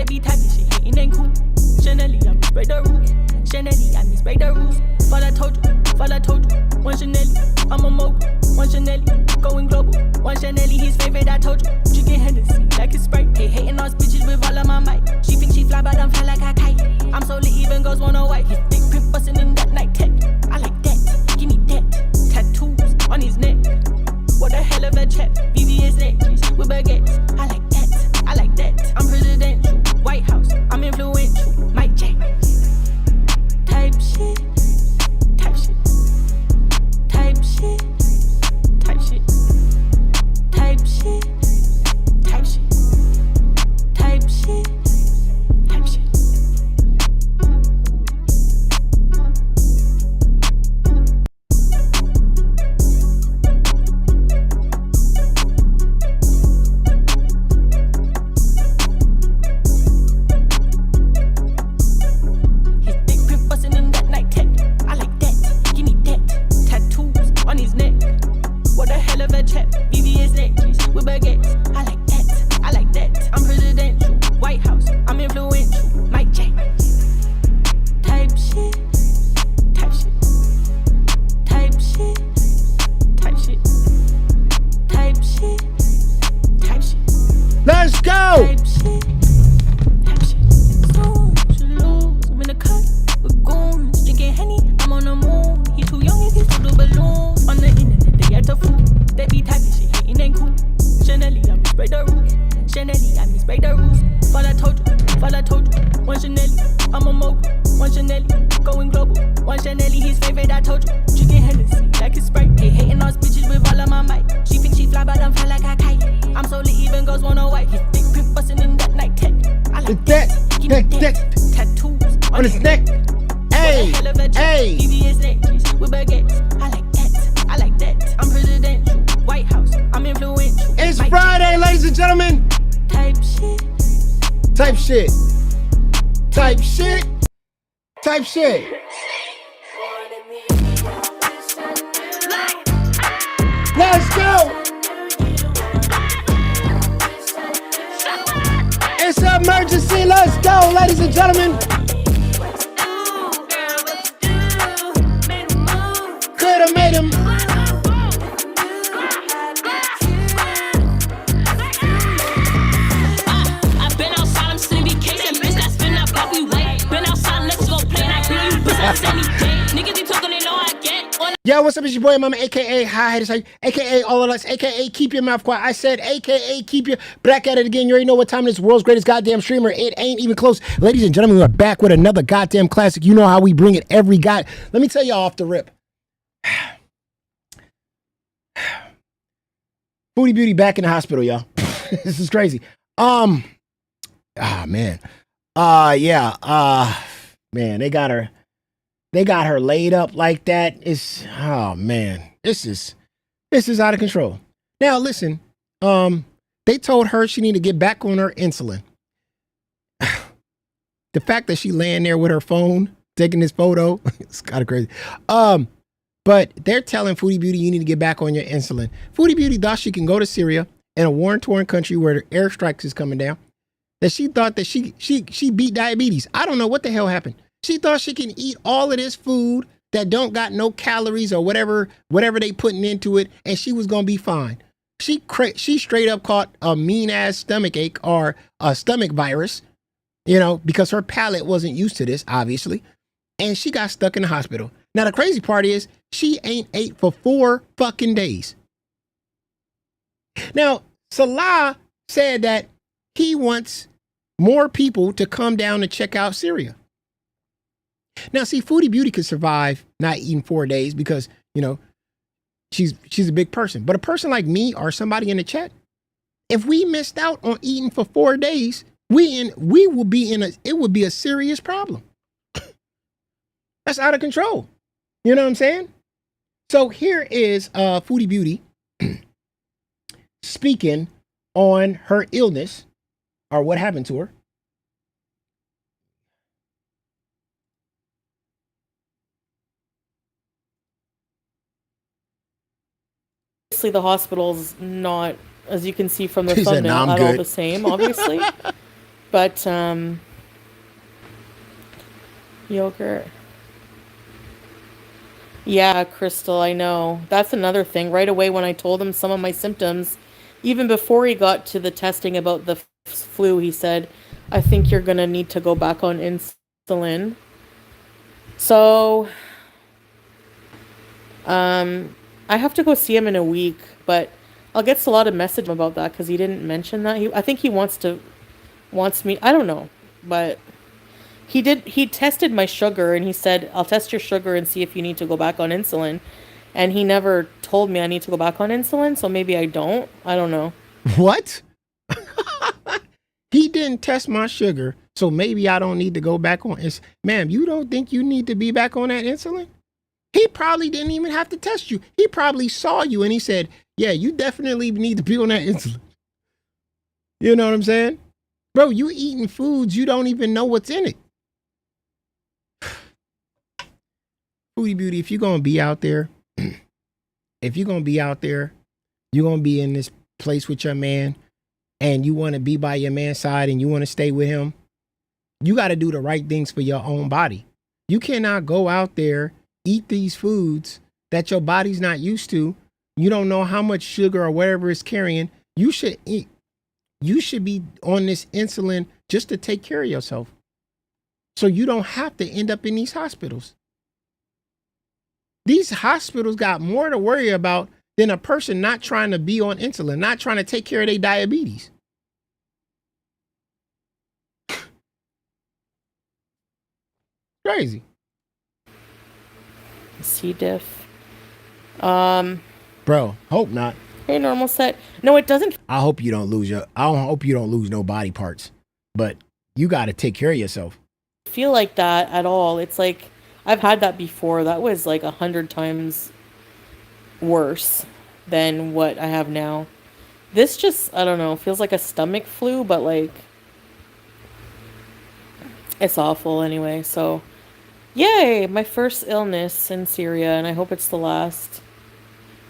be typing shit, hating ain't cool. Chanelly, I miss break the rules. Chanelly, I miss break the rules. Fall I told you, one Chanelly, I'm a mogul. One Chanelly, going global. One Chanelly, his favorite, I told you. Drinking Hennessy like a Sprite. Hey, hating on bitches with all of my might. She thinks she fly, but I'm fly like a kite. I'm so lit, even girls wanna white. His thick print bustin' in that night tech. I like that, give me that. Tattoos on his neck. What a hell of a chap. VVS necklace with baguettes. I like that, I like that. I'm presidential, White House, I'm influential. Mike Jack. Type shit. Type shit. Type shit. Type shit. Type shit. Type shit. Type shit. Type shit. Let's go! On his neck. Hey, hey. I like that. I'm presidential. White House. I'm influential. It's Friday, ladies and gentlemen. Type shit. Type shit. Type shit. Type shit. Let's go. It's emergency. Let's go, ladies and gentlemen. Could have made him. I've been outside, I'm still vacation. Bitch, that's been that puppy way. Been outside, let's go play. And I bring you business any day. Niggas be talking, they know I get. Yo, what's up? It's your boy Mama, aka Hi Haters, aka All of Us, aka Keep Your Mouth Quiet. I said, aka Keep Your Back at It Again. You already know what time it is. World's greatest goddamn streamer. It ain't even close. Ladies and gentlemen, we're back with another goddamn classic. You know how we bring it every god. Let me tell y'all off the rip. Foodie Beauty back in the hospital, y'all. This is crazy. Man. Man, they got her laid up like that. Oh man, this is out of control. Now listen, they told her she needed to get back on her insulin. The fact that she laying there with her phone taking this photo, it's kind of crazy. But they're telling Foodie Beauty you need to get back on your insulin. Foodie Beauty thought she can go to Syria in a war-torn country where the airstrikes is coming down. That she thought that she beat diabetes. I don't know what the hell happened. She thought she can eat all of this food that don't got no calories or whatever they putting into it, and she was gonna be fine. She straight up caught a mean ass stomach ache or a stomach virus, you know, because her palate wasn't used to this, obviously, and she got stuck in the hospital. Now the crazy part is she ain't ate for 4 fucking days. Now Salah said that he wants more people to come down and check out Syria. Now, see, Foodie Beauty could survive not eating 4 days because, you know, she's a big person. But a person like me or somebody in the chat, if we missed out on eating for 4 days, it would be a serious problem. That's out of control. You know what I'm saying? So here is Foodie Beauty speaking on her illness or what happened to her. Obviously, the hospital's not, as you can see from the He said, thumbnail, "Nah, I'm not all good." the same, obviously. But yogurt. Yeah, Crystal, I know. That's another thing. Right away when I told him some of my symptoms, even before he got to the testing about the flu, he said, "I think you're gonna need to go back on insulin." So, I have to go see him in a week, but I'll get a lot of message about that because he didn't mention that. I think he wants me. I don't know, but he tested my sugar and he said, "I'll test your sugar and see if you need to go back on insulin." And he never told me I need to go back on insulin, so maybe I don't. I don't know. What? He didn't test my sugar, so maybe I don't need to go back on insulin. Ma'am, you don't think you need to be back on that insulin? He probably didn't even have to test you. He probably saw you and he said, "Yeah, you definitely need to be on that insulin." You know what I'm saying? Bro, you eating foods, you don't even know what's in it. Foodie Beauty, if you're going to be out there, you're going to be in this place with your man and you want to be by your man's side and you want to stay with him, you got to do the right things for your own body. You cannot go out there, eat these foods that your body's not used to. You don't know how much sugar or whatever it's carrying. You should be on this insulin just to take care of yourself, so you don't have to end up in these hospitals. These hospitals got more to worry about than a person not trying to be on insulin, not trying to take care of their diabetes. Crazy. C. diff. Bro, hope not. Hey, normal set. No, it doesn't. I hope you don't lose no body parts, but you got to take care of yourself. Feel like that at all. It's like I've had that before. That was like 100 times worse than what I have now. This just, I don't know, feels like a stomach flu, but like it's awful anyway. So yay, my first illness in Syria, and I hope it's the last,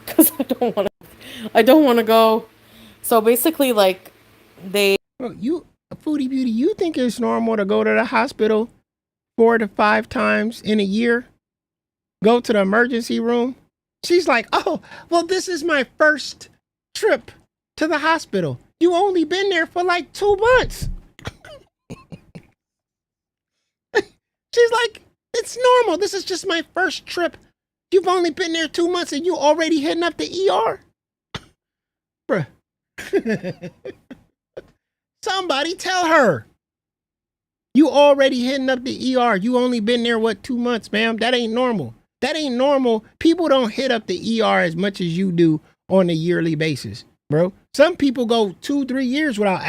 because I don't want to go. So basically, like, Bro, Foodie Beauty, you think it's normal to go to the hospital 4 to 5 times in a year? Go to the emergency room? She's like, "Oh, well, this is my first trip to the hospital." You only been there for like 2 months. She's like, "It's normal. This is just my first trip. You've only been there 2 months and you already hitting up the ER?" Bruh. Somebody tell her. You already hitting up the ER. You only been there, 2 months, ma'am? That ain't normal. That ain't normal. People don't hit up the ER as much as you do on a yearly basis, bro. Some people go 2-3 years without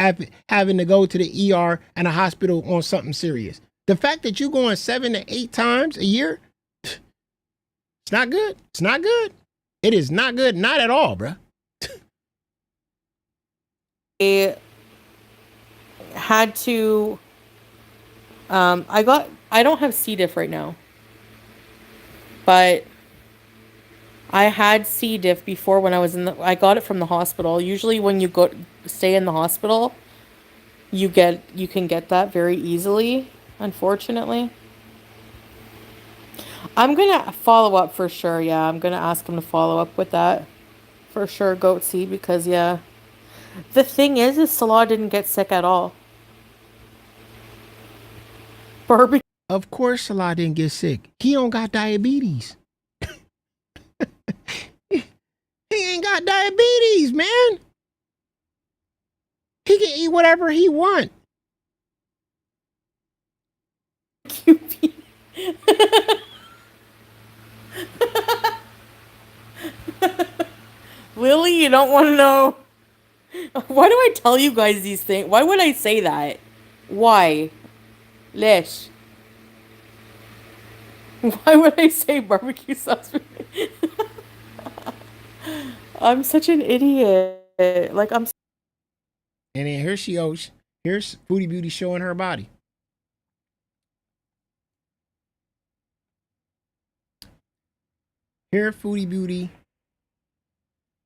having to go to the ER and a hospital on something serious. The fact that you going 7 to 8 times a year, it's not good. It's not good. It is not good. Not at all, bro. I had to, I don't have C. diff right now, but I had C. diff before when I got it from the hospital. Usually when you stay in the hospital, you can get that very easily, unfortunately. I'm gonna follow up for sure. Yeah, I'm gonna ask him to follow up with that for sure, Goatsy, because yeah. The thing is Salah didn't get sick at all. Barbecue. Of course Salah didn't get sick. He don't got diabetes. He ain't got diabetes, man. He can eat whatever he want. QP. Lily, you don't want to know. Why do I tell you guys these things? Why would I say that? Why? Lish. Why would I say barbecue sauce? I'm such an idiot. Like, I'm. And then here she goes. Here's Foodie Beauty showing her body. Here, Foodie Beauty.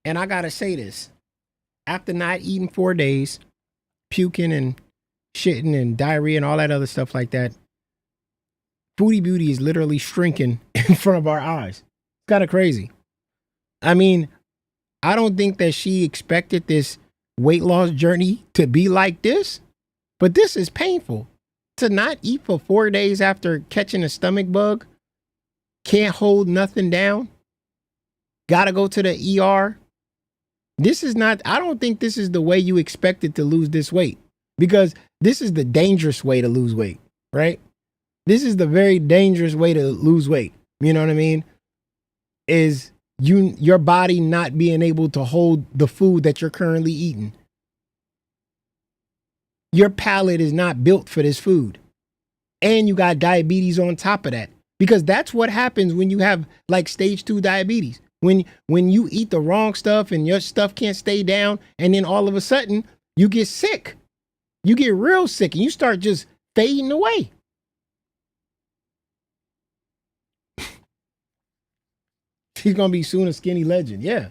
And I gotta say this. After not eating 4 days, puking and shitting and diarrhea and all that other stuff like that. Foodie Beauty is literally shrinking in front of our eyes. It's kind of crazy. I mean, I don't think that she expected this weight loss journey to be like this, but this is painful. To not eat for 4 days after catching a stomach bug, can't hold nothing down, gotta go to the ER. This is not, I don't think this is the way you expected to lose this weight, because this is the dangerous way to lose weight, right? This is the very dangerous way to lose weight. You know what I mean? Is your body not being able to hold the food that you're currently eating. Your palate is not built for this food. And you got diabetes on top of that. Because that's what happens when you have like stage 2 diabetes. When you eat the wrong stuff and your stuff can't stay down, and then all of a sudden you get sick. You get real sick and you start just fading away. She's gonna be soon a skinny legend. Yeah.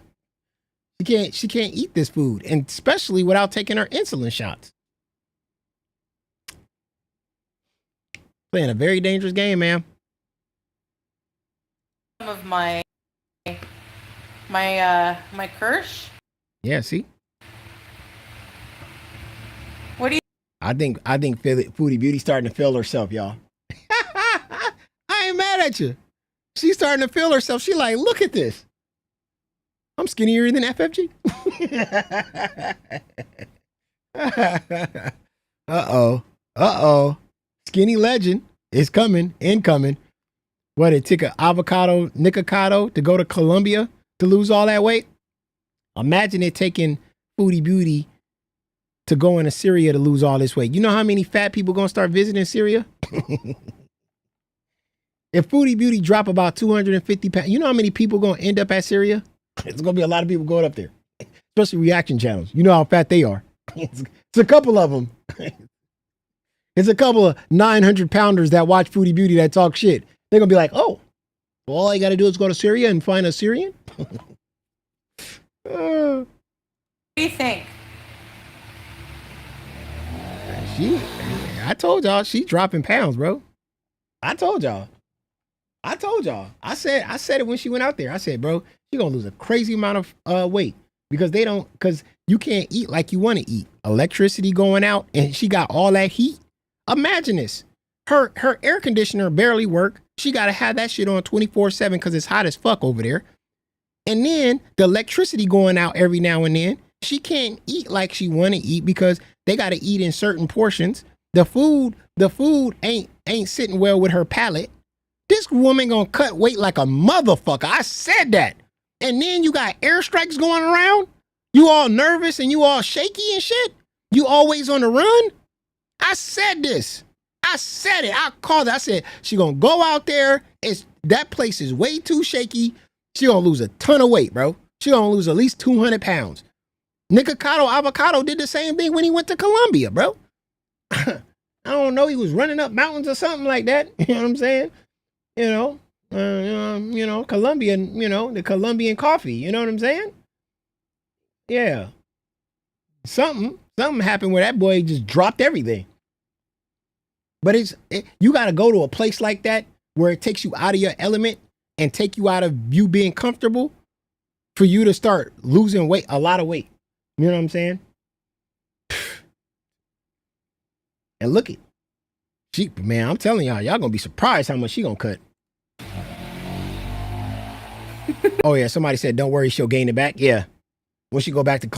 She can't eat this food, and especially without taking her insulin shots. Playing a very dangerous game, man. Some of my Kirsch. Yeah, see? What do you I think Foodie Beauty starting to feel herself, y'all. I ain't mad at you. She's starting to feel herself. She like, look at this. I'm skinnier than FFG. Uh-oh. Skinny legend is coming, incoming. What, it took an avocado Nicocado to go to Colombia to lose all that weight? Imagine it taking Foodie Beauty to go into Syria to lose all this weight. You know how many fat people gonna start visiting Syria? If Foodie Beauty drop about 250 pounds, you know how many people gonna end up at Syria? It's gonna be a lot of people going up there, especially reaction channels. You know how fat they are. It's a couple of them. It's a couple of 900-pounders that watch Foodie Beauty that talk shit. They're gonna be like, oh, well, all you gotta do is go to Syria and find a Syrian? What do you think? I told y'all, she dropping pounds, bro. I told y'all. I said it when she went out there. I said, bro, she gonna lose a crazy amount of weight because you can't eat like you want to eat. Electricity going out, and she got all that heat. Imagine this. Her air conditioner barely work. She gotta have that shit on 24/7 because it's hot as fuck over there. And then the electricity going out every now and then. She can't eat like she want to eat because they gotta eat in certain portions. The food ain't sitting well with her palate. This woman gonna cut weight like a motherfucker. I said that. And then you got airstrikes going around. You all nervous and you all shaky and shit. You always on the run. I said this. I said it. I called it. I said she gonna go out there. That place is way too shaky. She gonna lose a ton of weight, bro. She gonna lose at least 200 pounds. Nicocado Avocado did the same thing when he went to Colombia, bro. I don't know. He was running up mountains or something like that. You know what I'm saying? Colombian, the Colombian coffee. You know what I'm saying? Yeah. Something happened where that boy just dropped everything. But you got to go to a place like that where it takes you out of your element and take you out of you being comfortable for you to start losing weight, a lot of weight. You know what I'm saying? And look it. Man, I'm telling y'all gonna be surprised how much she gonna cut. Oh yeah, somebody said, don't worry, she'll gain it back. Yeah. When she go back to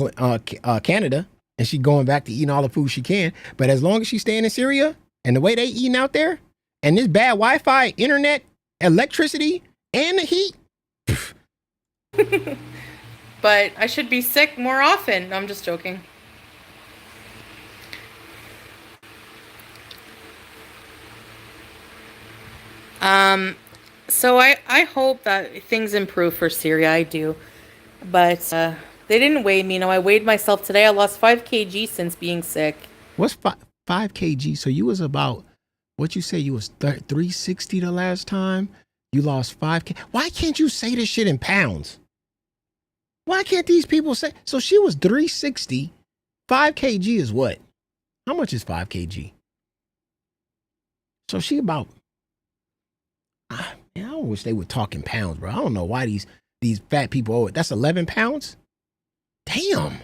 Canada and she going back to eating all the food she can. But as long as she's staying in Syria and the way they eating out there and this bad Wi-Fi, internet, electricity, and the heat. But I should be sick more often. No, I'm just joking. So I hope that things improve for Syria. I do. But they didn't weigh me. I weighed myself today. I lost 5 kg since being sick. What's 5 kg? So you was about, what you say, you was 360 the last time? You lost 5 kg. Why can't you say this shit in pounds? Why can't these people say? So she was 360. 5 kg is what? How much is 5 kg? So she about, man, I wish they would talk in pounds, bro. I don't know why these fat people owe it. That's 11 pounds? Damn.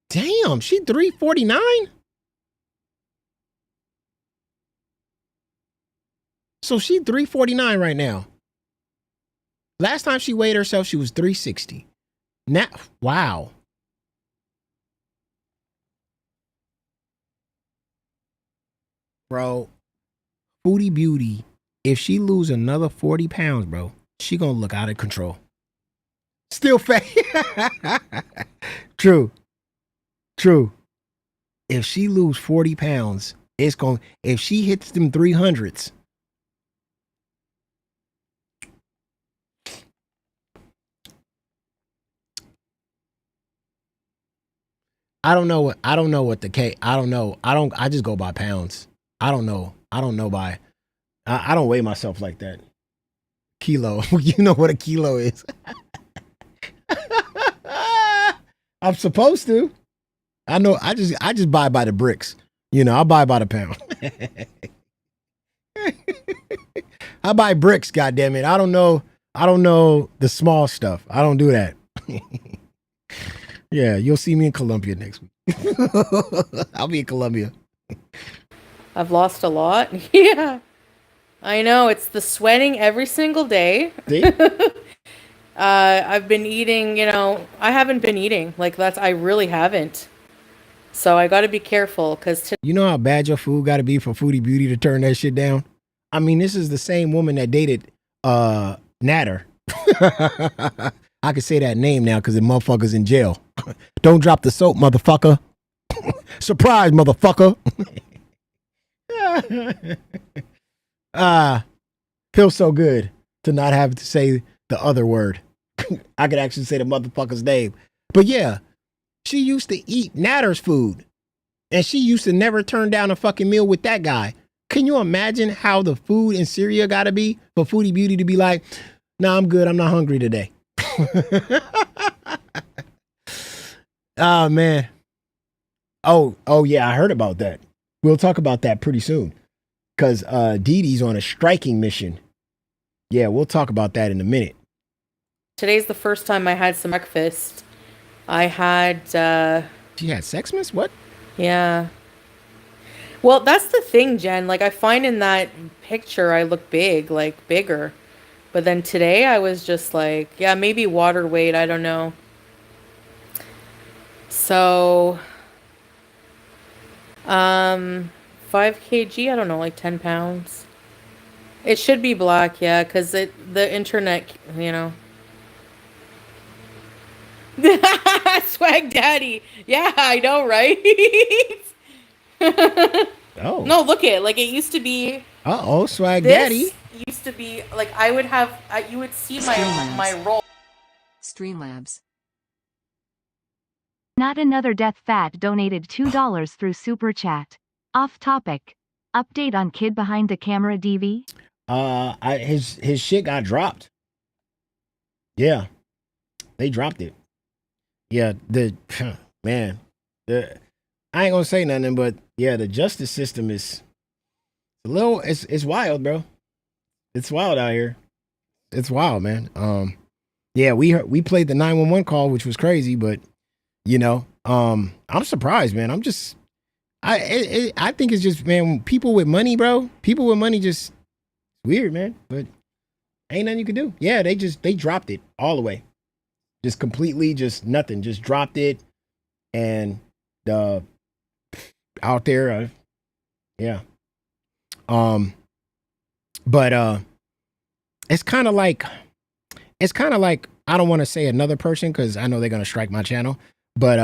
Damn, she 349? So she 349 right now. Last time she weighed herself, she was 360. Now, wow. Bro, Foodie Beauty, if she lose another 40 pounds, bro, she gonna look out of control. Still fat. True. If she lose 40 pounds, it's gonna, if she hits them 300s, I don't know what the K, I don't know. I just go by pounds. I don't know by, I don't weigh myself like that. Kilo. You know what a kilo is. I'm supposed to. I know. I just buy by the bricks. You know, I buy by the pound. I buy bricks, goddammit. I don't know the small stuff. I don't do that. Yeah, you'll see me in Colombia next week. I'll be in Colombia. I've lost a lot. Yeah. I know. It's the sweating every single day. See? I've been eating, I haven't been eating. Like, I really haven't. So I got to be careful because... You know how bad your food got to be for Foodie Beauty to turn that shit down? I mean, this is the same woman that dated Natter. I can say that name now because the motherfucker's in jail. Don't drop the soap, motherfucker. Surprise, motherfucker. Feels so good to not have to say the other word. I could actually say the motherfucker's name. But yeah, she used to eat Natter's food. And she used to never turn down a fucking meal with that guy. Can you imagine how the food in Syria got to be for Foodie Beauty to be like, nah, I'm good. I'm not hungry today. Oh, man. Oh, yeah, I heard about that. We'll talk about that pretty soon. Because DeeDee's on a striking mission. Yeah, we'll talk about that in a minute. Today's the first time I had some breakfast. I had... She had Sexmas? What? Yeah. Well, that's the thing, Jen. Like, I find in that picture I look big, like bigger. But then today I was just like, yeah, maybe water weight. I don't know. So, 5 kg, I don't know, like 10 pounds. It should be black, yeah, because the internet, Swag Daddy. Yeah, I know, right? Oh. No, look it. Like, it used to be... Uh-oh, Swag Daddy. Used to be, like, I would have... you would see my roll. Streamlabs. Not Another Death Fat donated $2 through Super Chat. Off topic. Update on kid behind the camera DV? His shit got dropped. Yeah. They dropped it. Yeah, man. I ain't gonna say nothing, but yeah, the justice system is a little, it's wild, bro. It's wild out here. It's wild, man. Yeah, we played the 911 call, which was crazy, but I'm surprised, man. I think it's just, man, people with money, bro. People with money just weird, man. But ain't nothing you can do. Yeah, they dropped it all the way. Just completely, just nothing. Just dropped it. And out there, yeah. But it's kind of like I don't want to say another person because I know they're gonna strike my channel. But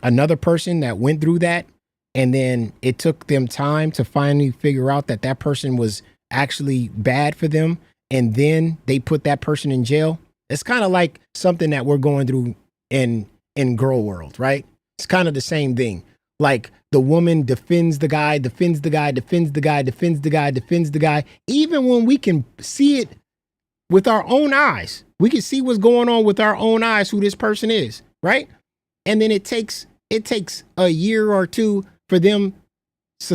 another person that went through that, and then it took them time to finally figure out that that person was actually bad for them, and then they put that person in jail. It's kind of like something that we're going through in girl world, right? It's kind of the same thing. Like the woman defends the guy, defends the guy, defends the guy, defends the guy, defends the guy. Even when we can see it with our own eyes, we can see what's going on with our own eyes, who this person is, right? And then it takes it takes a year or two for them,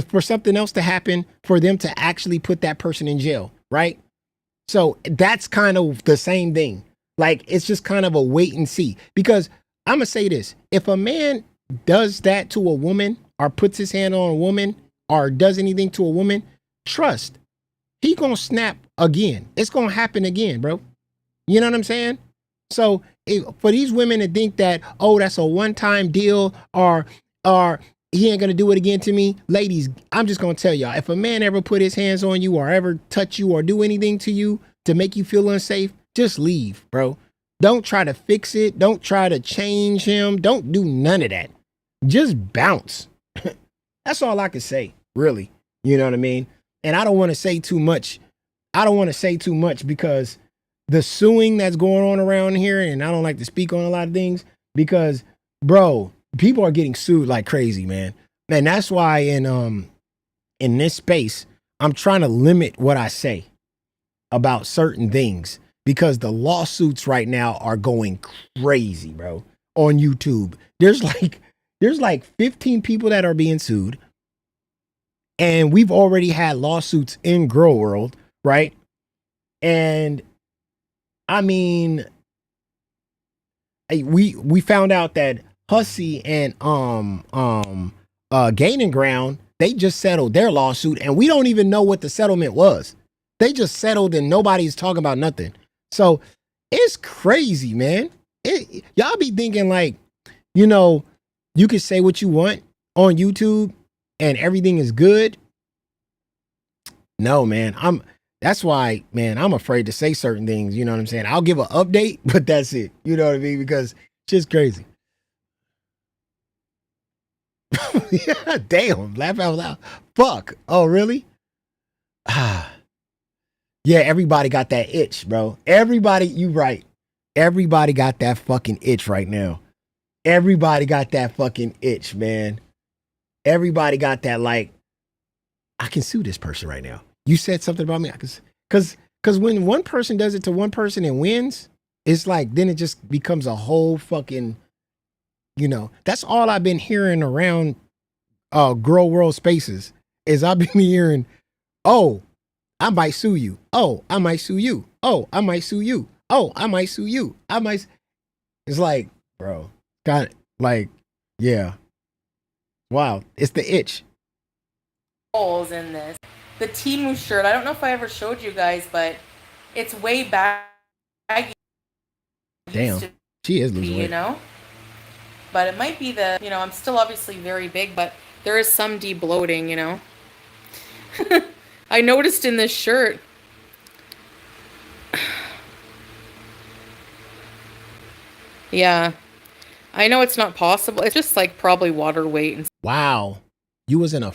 for something else to happen, for them to actually put that person in jail, right? So that's kind of the same thing. Like, it's just kind of a wait and see. Because I'm going to say this. If a man does that to a woman or puts his hand on a woman or does anything to a woman, trust, he going to snap again. It's going to happen again, bro. You know what I'm saying? So for these women to think that, oh, that's a one-time deal or he ain't going to do it again to me. Ladies, I'm just going to tell y'all, if a man ever put his hands on you or ever touch you or do anything to you to make you feel unsafe, just leave, bro. Don't try to fix it. Don't try to change him. Don't do none of that. Just bounce. That's all I can say, really. You know what I mean? And I don't want to say too much. I don't want to say too much because the suing that's going on around here, and I don't like to speak on a lot of things because, bro, people are getting sued like crazy, man. And that's why in this space, I'm trying to limit what I say about certain things because the lawsuits right now are going crazy, bro, on YouTube. There's like 15 people that are being sued. And we've already had lawsuits in Girl World, right? And I mean, we found out that Hussey and Gaining Ground, they just settled their lawsuit and we don't even know what the settlement was. They just settled and nobody's talking about nothing. So it's crazy, man. Y'all be thinking like, you know, you can say what you want on YouTube and everything is good. No, man. That's why, man, I'm afraid to say certain things. You know what I'm saying? I'll give an update, but that's it. You know what I mean? Because it's just crazy. Yeah, damn. Laugh out loud. Fuck. Oh, really? Yeah, everybody got that itch, bro. Everybody, you right. Everybody got that fucking itch right now. Everybody got that fucking itch, man. Everybody got that, like, I can sue this person right now. You said something about me. Because when one person does it to one person and wins, it's like, then it just becomes a whole fucking, you know, that's all I've been hearing around Girl World spaces is I've been hearing, oh, I might sue you. Oh, I might sue you. Oh, I might sue you. Oh, I might sue you. It's like, bro, got like, yeah. Wow. It's the itch. Holes in this. The Temu shirt, I don't know if I ever showed you guys, but it's way back. Damn. She is losing weight. You know? But it might be the, you know, I'm still obviously very big, but there is some de-bloating, you know? I noticed in this shirt. Yeah. I know it's not possible. It's just like probably water weight. Wow. You was in a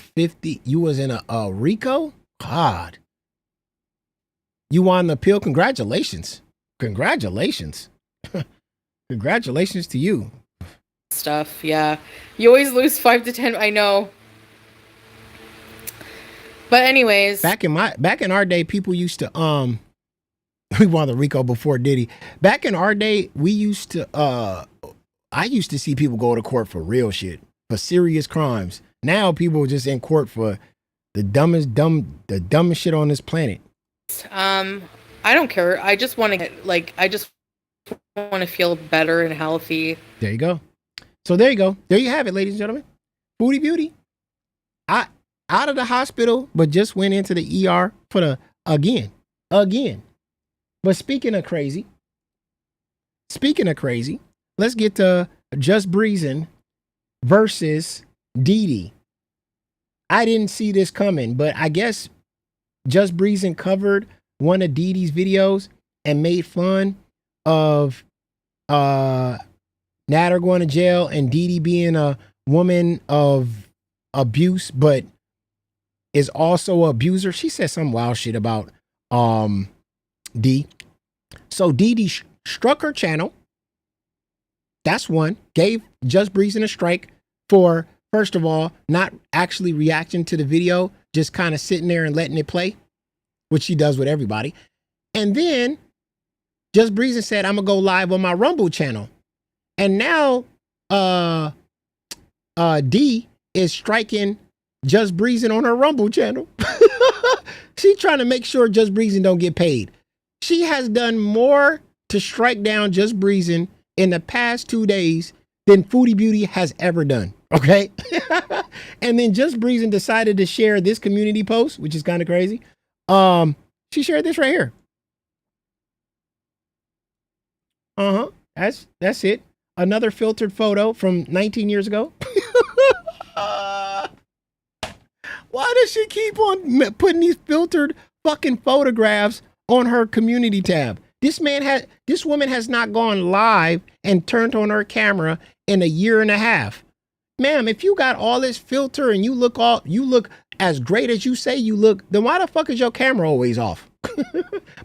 Rico? God. You won the appeal. Congratulations. Congratulations. Congratulations to you. Stuff, yeah. You always lose 5 to 10. I know. But anyways, back in our day, people used to we won the Rico before Diddy. Back in our day, we used to I used to see people go to court for real shit, for serious crimes. Now people are just in court for the dumbest shit on this planet. I don't care. I just want to get, like, I just want to feel better and healthy. There you go. So there you go. There you have it, ladies and gentlemen. Foodie Beauty. Out of the hospital, but just went into the ER for the again. But speaking of crazy, let's get to JUSTBREEAZIN versus DEE. I didn't see this coming, but I guess JUSTBREEAZIN covered one of DEE's videos and made fun of Natter going to jail and DEE being a woman of abuse, but is also an abuser. She said some wild shit about D. So DEE struck her channel. That's one. Gave JUSTBREEAZIN a strike for, first of all, not actually reacting to the video, just kind of sitting there and letting it play, which she does with everybody. And then JUSTBREEAZIN said, I'm gonna go live on my Rumble channel. And now D is striking Just Breezin on her Rumble channel. She's trying to make sure Just Breezin don't get paid. She has done more to strike down Just Breezin in the past 2 days than Foodie Beauty has ever done. Okay. And then Just Breezin decided to share this community post, which is kind of crazy. She shared this right here. That's it. Another filtered photo from 19 years ago. Why does she keep on putting these filtered fucking photographs on her community tab? This woman has not gone live and turned on her camera in a year and a half. Ma'am, if you got all this filter and you look as great as you say you look, then why the fuck is your camera always off?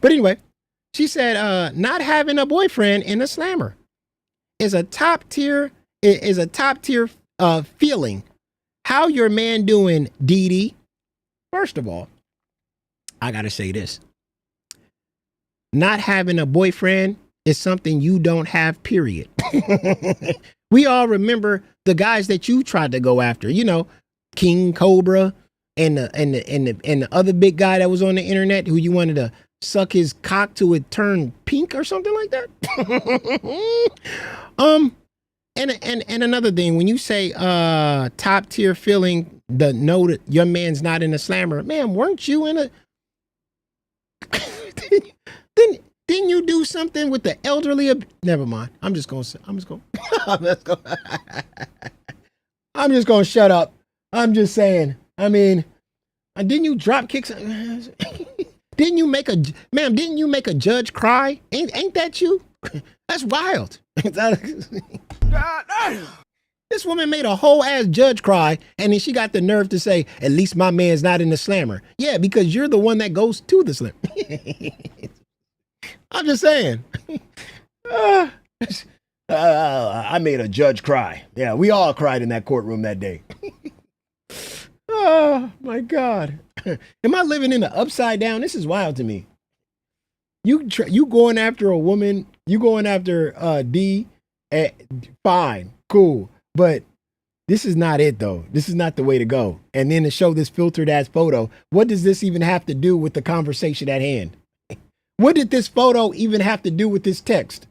But anyway, she said, not having a boyfriend in a slammer is a top tier feeling. How your man doing, DEE? First of all, I gotta say this. Not having a boyfriend is something you don't have, period. We all remember the guys that you tried to go after, you know, King Cobra and the other big guy that was on the internet who you wanted to suck his cock till it turned pink or something like that. And another thing, when you say top tier feeling, the know that your man's not in a slammer, man, weren't you in a didn't you do something with the elderly? Never mind. I'm just gonna shut up. I'm just saying. I mean, didn't you drop kicks? Didn't you make a judge cry? Ain't that you? That's wild. This woman made a whole ass judge cry, and then she got the nerve to say, at least my man's not in the slammer. Yeah, because you're the one that goes to the slammer. I'm just saying. I made a judge cry. Yeah, we all cried in that courtroom that day. Oh, my God. Am I living in the upside down? This is wild to me. You going after a woman, you going after D, fine, cool. But this is not it, though. This is not the way to go. And then to show this filtered ass photo, what does this even have to do with the conversation at hand? What did this photo even have to do with this text?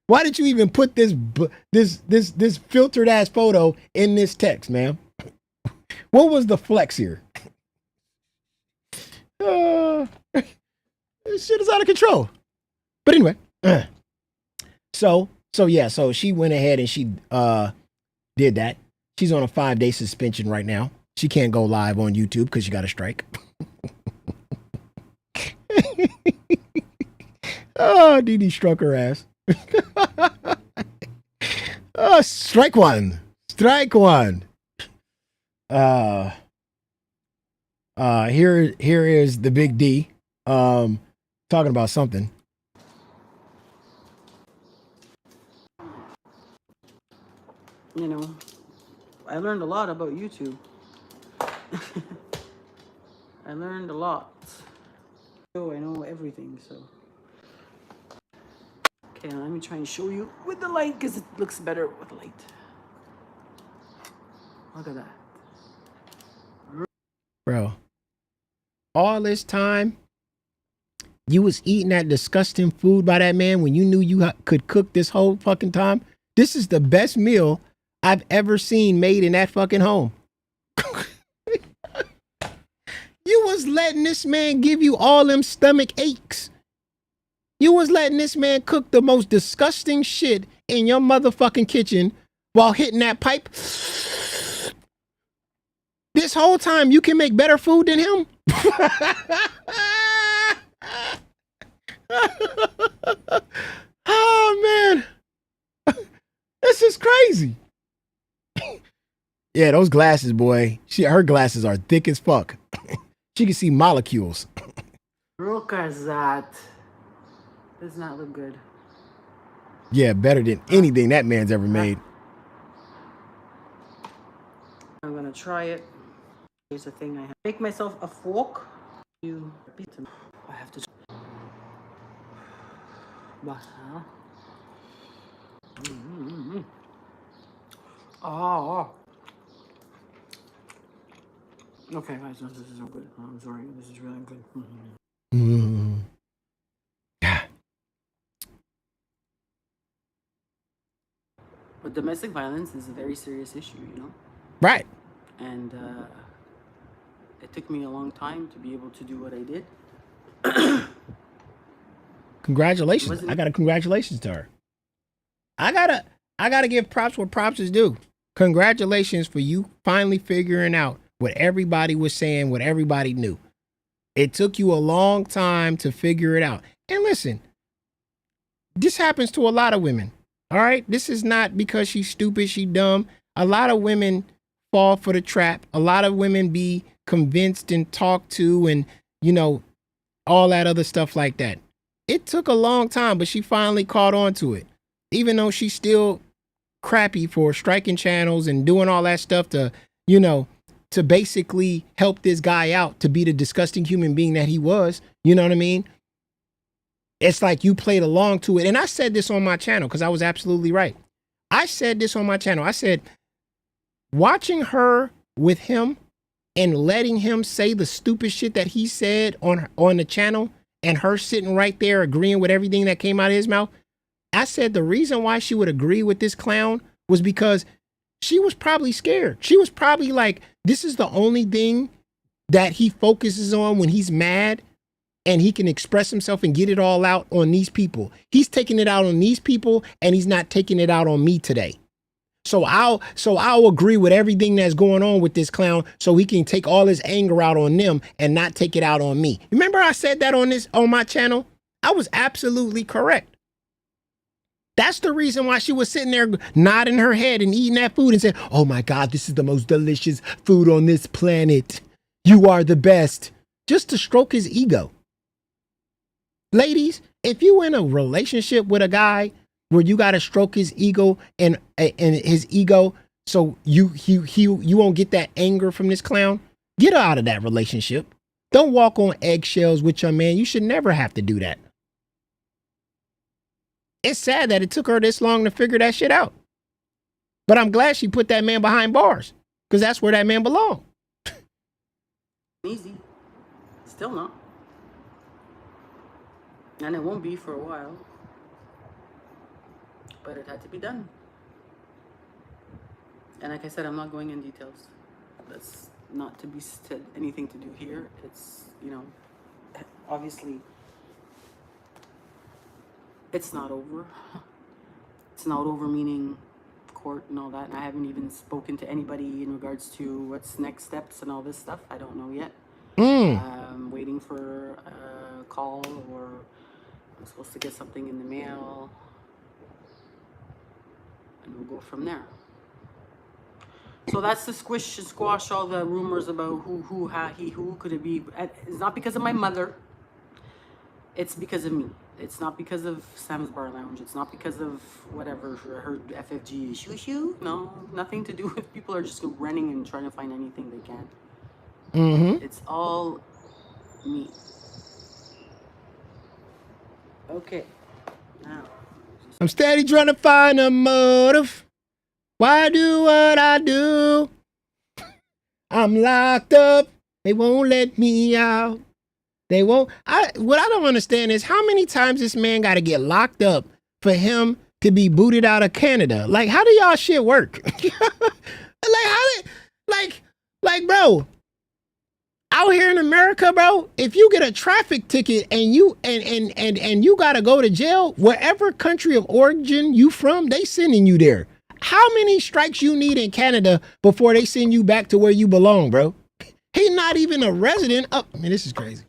Why did you even put this filtered ass photo in this text, ma'am? What was the flex here? This shit is out of control. But anyway, so she went ahead and she did that. She's on a 5-day suspension right now. She can't go live on YouTube because she got a strike. Oh, DD struck her ass. Oh, strike one. Here is the big D talking about something. You know, I learned a lot about YouTube. I learned a lot. So I know everything, so. Okay, let me try and show you with the light because it looks better with light. Look at that. Bro, all this time, you was eating that disgusting food by that man when you knew you could cook this whole fucking time. This is the best meal I've ever seen made in that fucking home. You was letting this man give you all them stomach aches. You was letting this man cook the most disgusting shit in your motherfucking kitchen while hitting that pipe. This whole time you can make better food than him? Oh, man. This is crazy. Yeah, those glasses, boy. Her glasses are thick as fuck. She can see molecules. Look at that. Does not look good. Yeah, better than anything that man's ever made. I'm gonna try it. Here's the thing I have. Make myself a fork. I have to. Oh. Okay, guys, no, this is not good. I'm sorry. This is really good. Mm. But domestic violence is a very serious issue, you know? Right. And it took me a long time to be able to do what I did. Congratulations. Wasn't- I got a congratulations to her. I gotta give props where props is due. Congratulations for you finally figuring out what everybody was saying, what everybody knew. It took you a long time to figure it out. And listen, this happens to a lot of women. All right? This is not because she's stupid, she's dumb. A lot of women fall for the trap. A lot of women be convinced and talked to and, you know, all that other stuff like that. It took a long time, but she finally caught on to it. Even though she's still crappy for striking channels and doing all that stuff to, you know, to basically help this guy out to be the disgusting human being that he was. You know what I mean? It's like you played along to it. And I said this on my channel because I was absolutely right. I said this on my channel. I said, watching her with him and letting him say the stupid shit that he said on the channel and her sitting right there agreeing with everything that came out of his mouth. I said the reason why she would agree with this clown was because she was probably scared. She was probably like, this is the only thing that he focuses on when he's mad and he can express himself and get it all out on these people. He's taking it out on these people and he's not taking it out on me today. So I'll agree with everything that's going on with this clown so he can take all his anger out on them and not take it out on me. Remember I said that on my channel? I was absolutely correct. That's the reason why she was sitting there nodding her head and eating that food and saying, oh my God, this is the most delicious food on this planet. You are the best. Just to stroke his ego. Ladies, if you in a relationship with a guy where you got to stroke his ego and his ego so you won't get that anger from this clown, get out of that relationship. Don't walk on eggshells with your man. You should never have to do that. It's sad that it took her this long to figure that shit out. But I'm glad she put that man behind bars because that's where that man belonged. Easy. Still not. And it won't be for a while. But it had to be done. And like I said, I'm not going in details. That's not to be said anything to do here. It's, you know, obviously, it's not over. It's not over meaning court and all that. And I haven't even spoken to anybody in regards to what's next steps and all this stuff. I don't know yet. I'm waiting for a call, or I'm supposed to get something in the mail. And we'll go from there. So that's to squash all the rumors about who could it be. It's not because of my mother. It's because of me. It's not because of Sam's Bar Lounge. It's not because of whatever her FFG issue. No, nothing to do with people are just running and trying to find anything they can. It's all me. Okay. Now. I'm steady trying to find a motive. Why do what I do? I'm locked up. They won't let me out. They won't. What I don't understand is how many times this man got to get locked up for him to be booted out of Canada. Like, how do y'all shit work? Like, bro, out here in America, bro, if you get a traffic ticket and you got to go to jail, wherever country of origin you from, they sending you there. How many strikes you need in Canada before they send you back to where you belong, bro? He's not even a resident. Oh, man, this is crazy.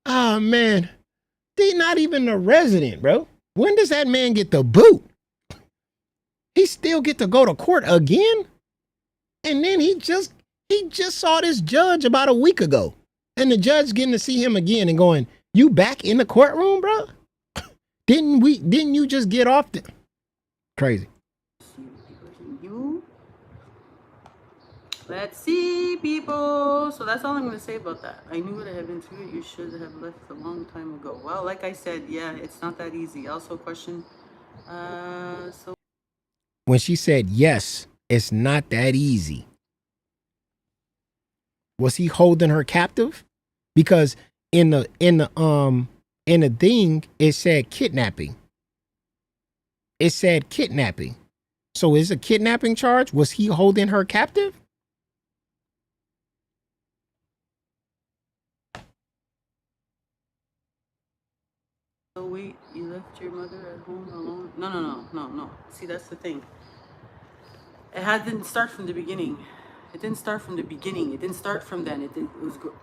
Oh, man. He's not even a resident, bro. When does that man get the boot? He still get to go to court again? And then he just saw this judge about a week ago. And the judge getting to see him again and going, you back in the courtroom, bro? Didn't you just get off the... Crazy. Let's see, people. So that's all I'm going to say about that. I knew what I had been through. You should have left a long time ago. Well, like I said, yeah, it's not that easy. Also, question. When she said, yes, it's not that easy. Was he holding her captive? Because in the thing it said kidnapping. It said kidnapping. So is a kidnapping charge? Was he holding her captive? So wait, you left your mother at home alone? No. See, that's the thing. Didn't start from the beginning. It didn't start from the beginning. It didn't start from then.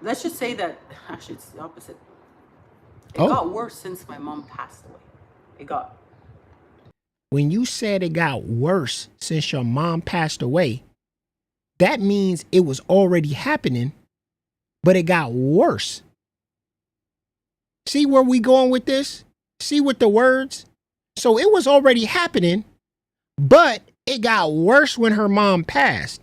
Let's just say that, actually, it's the opposite. It got worse since my mom passed away. It got. When you said it got worse since your mom passed away, that means it was already happening, but it got worse. See where we going with this? See with the words? So it was already happening, but it got worse when her mom passed.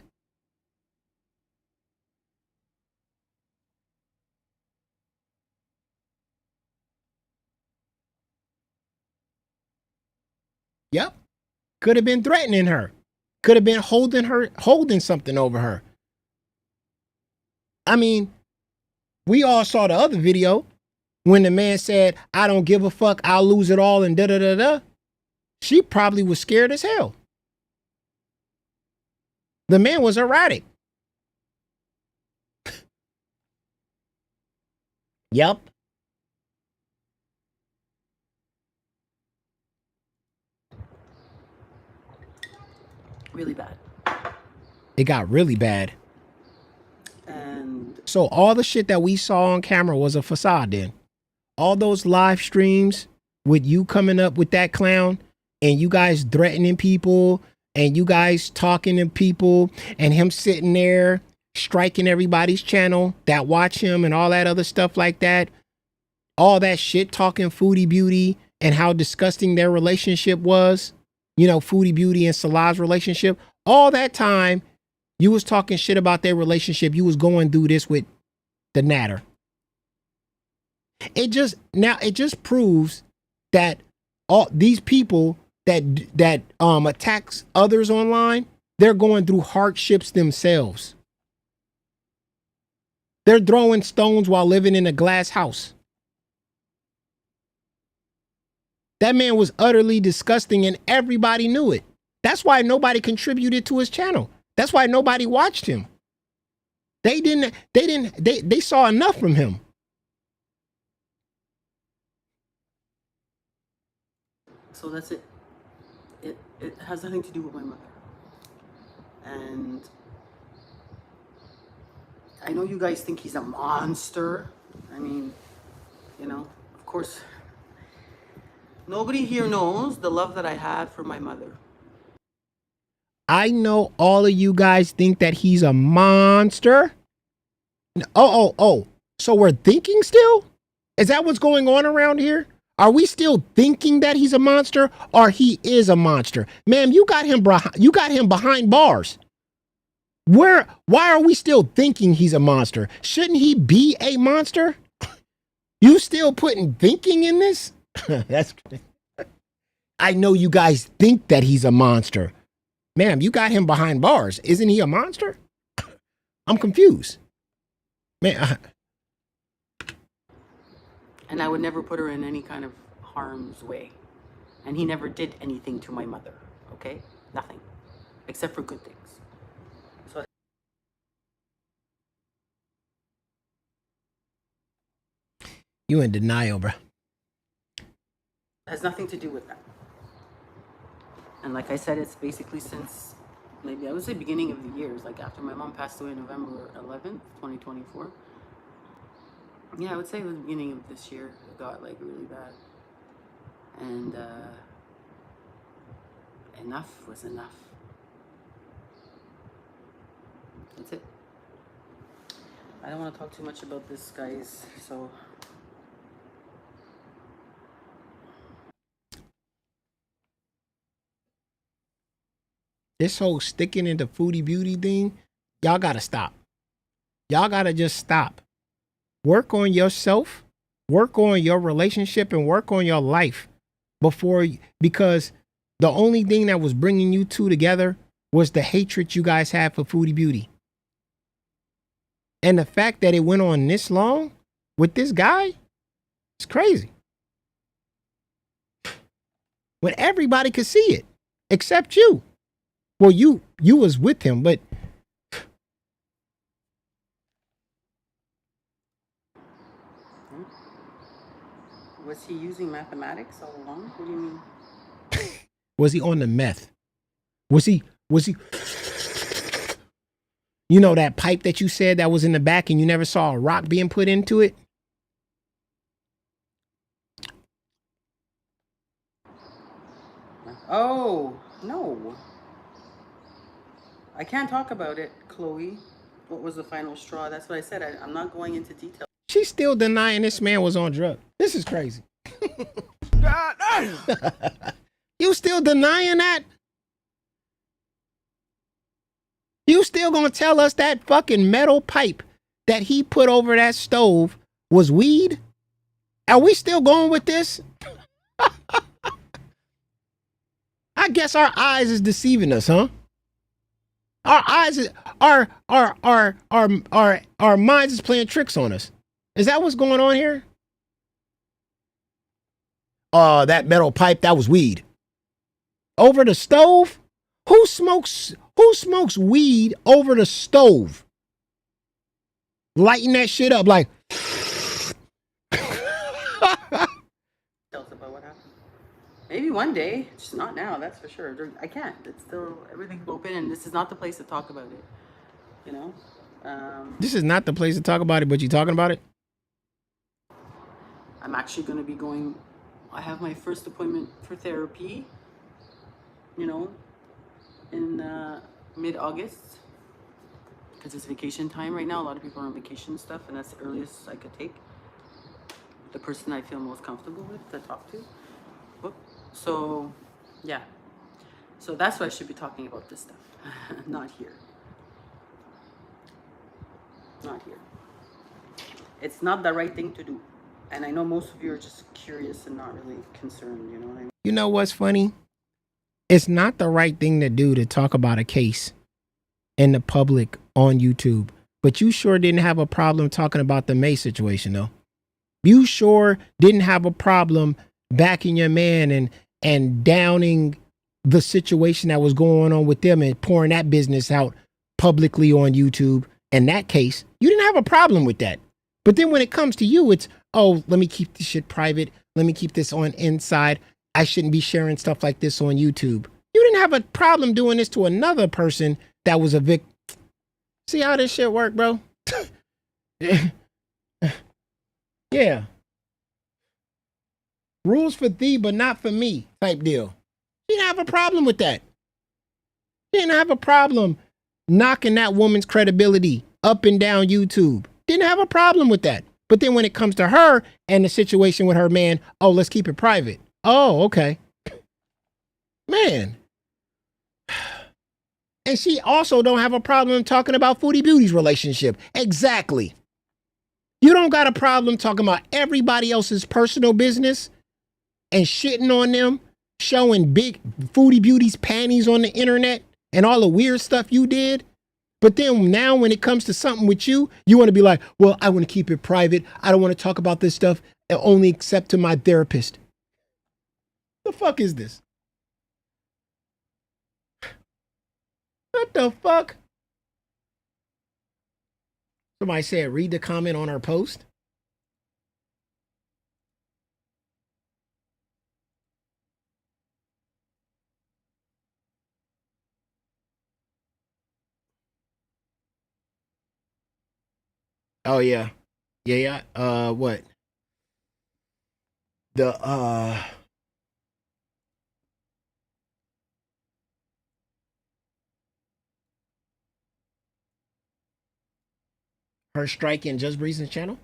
Yep. Could have been threatening her. Could have been holding something over her. I mean, we all saw the other video when the man said, I don't give a fuck, I'll lose it all and da-da-da-da. She probably was scared as hell. The man was erratic. Yep. Really bad. It got really bad. And so all the shit that we saw on camera was a facade then. All those live streams with you coming up with that clown and you guys threatening people and you guys talking to people and him sitting there striking everybody's channel that watch him and all that other stuff like that. All that shit talking Foodie Beauty and how disgusting their relationship was. You know, Foodie Beauty and Salah's relationship. All that time, you was talking shit about their relationship. You was going through this with the Natter. It just proves that all these people that attacks others online, they're going through hardships themselves. They're throwing stones while living in a glass house. That man was utterly disgusting and everybody knew it. That's why nobody contributed to his channel. That's why nobody watched him. They saw enough from him. So that's it. It has nothing to do with my mother. And I know you guys think he's a monster. I mean, you know, of course, nobody here knows the love that I had for my mother. I know all of you guys think that he's a monster. Oh. So we're thinking still? Is that what's going on around here? Are we still thinking that he's a monster or he is a monster? Ma'am, you got him behind bars. Why are we still thinking he's a monster? Shouldn't he be a monster? You still putting thinking in this? That's I know you guys think that he's a monster. Ma'am, you got him behind bars. Isn't he a monster? I'm confused. Man, and I would never put her in any kind of harm's way. And he never did anything to my mother, okay? Nothing. Except for good things. So you in denial, bro. It has nothing to do with that. And like I said, it's basically since maybe I would say beginning of the years, like after my mom passed away November 11th, 2024. Yeah, I would say it was the beginning of this year. It got like really bad. And enough was enough. That's it. I don't want to talk too much about this, guys, so this whole sticking into Foodie Beauty thing, y'all gotta stop. Y'all gotta just stop. Work on yourself, work on your relationship, and work on your life because the only thing that was bringing you two together was the hatred you guys had for Foodie Beauty. And the fact that it went on this long with this guy, it's crazy. When everybody could see it, except you. Well, you was with him, but Was he using mathematics all along? What do you mean? was he on the meth? Was he, you know, that pipe that you said that was in the back and you never saw a rock being put into it? Oh, no. I can't talk about it, Chloe. What was the final straw? That's what I said. I'm not going into detail. She's still denying this man was on drugs. This is crazy. You still denying that? You still gonna tell us that fucking metal pipe that he put over that stove was weed? Are we still going with this? I guess our eyes is deceiving us, huh? Our eyes is, our minds is playing tricks on us. Is that what's going on here? That metal pipe, that was weed. Over the stove? Who smokes weed over the stove? Lighting that shit up like Tell us about what happened. Maybe one day, just not now, that's for sure. I can't. It's still, everything's open, and this is not the place to talk about it. You know? This is not the place to talk about it, but you talking about it? I'm actually going to be going, I have my first appointment for therapy, you know, in mid-August, because it's vacation time right now. A lot of people are on vacation stuff, and that's the earliest I could take the person I feel most comfortable with to talk to. So, yeah. So that's why I should be talking about this stuff, not here. Not here. It's not the right thing to do. And I know most of you are just curious and not really concerned, you know what I mean? You know what's funny? It's not the right thing to do to talk about a case in the public on YouTube. But you sure didn't have a problem talking about the May situation, though. You sure didn't have a problem backing your man and downing the situation that was going on with them and pouring that business out publicly on YouTube. In that case, you didn't have a problem with that. But then when it comes to you, it's, oh, let me keep this shit private. Let me keep this on inside. I shouldn't be sharing stuff like this on YouTube. You didn't have a problem doing this to another person that was a victim. See how this shit work, bro? Yeah. Rules for thee, but not for me type deal. You didn't have a problem with that. You didn't have a problem knocking that woman's credibility up and down YouTube. Didn't have a problem with that. But then when it comes to her and the situation with her man, oh, let's keep it private. Oh, okay. Man. And she also don't have a problem talking about Foodie Beauty's relationship. Exactly. You don't got a problem talking about everybody else's personal business and shitting on them, showing big Foodie Beauty's panties on the internet and all the weird stuff you did. But then now when it comes to something with you, you want to be like, well, I want to keep it private. I don't want to talk about this stuff only except to my therapist. The fuck is this? What the fuck? Somebody said, read the comment on our post. Oh, yeah. Yeah. What? Her strike in JUSTBREEAZIN channel?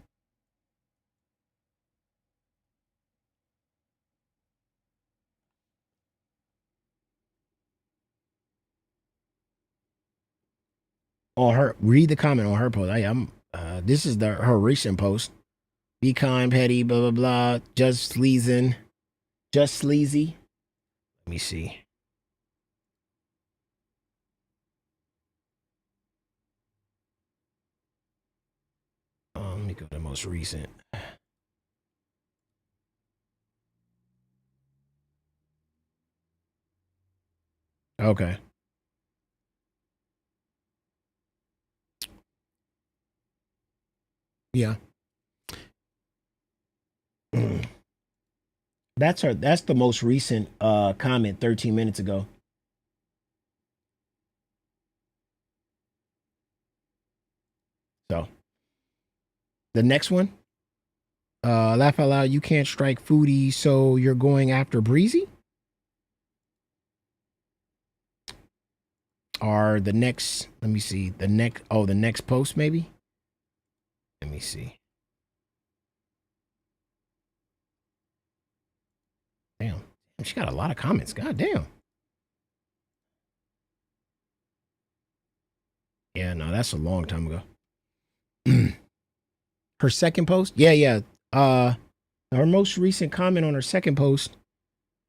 On her, read the comment on her post. This is her recent post. Be kind, petty, blah, blah, blah. Just sleazy. Let me see. me go to the most recent. Okay. Yeah. That's her. That's the most recent comment 13 minutes ago. So the next one, laugh out loud. You can't strike Foodie, so you're going after Breezy. Or the next, let me see. The next post maybe. Let me see. Damn, she got a lot of comments. God damn. Yeah, no, that's a long time ago. Her second post? Yeah. Her most recent comment on her second post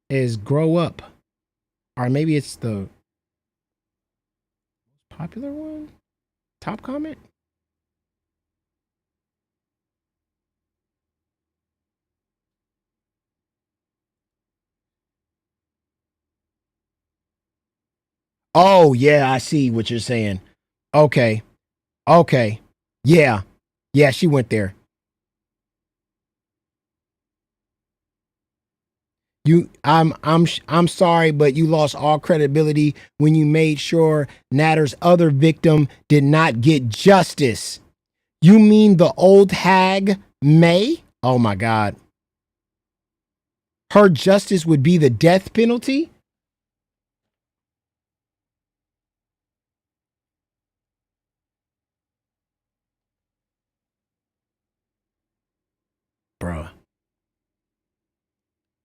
is grow up. Or maybe it's the popular one? Top comment? Oh, yeah, I see what you're saying. Okay. Yeah. Yeah, she went there. I'm sorry, but you lost all credibility when you made sure Natter's other victim did not get justice. You mean the old hag May? Oh my God. Her justice would be the death penalty?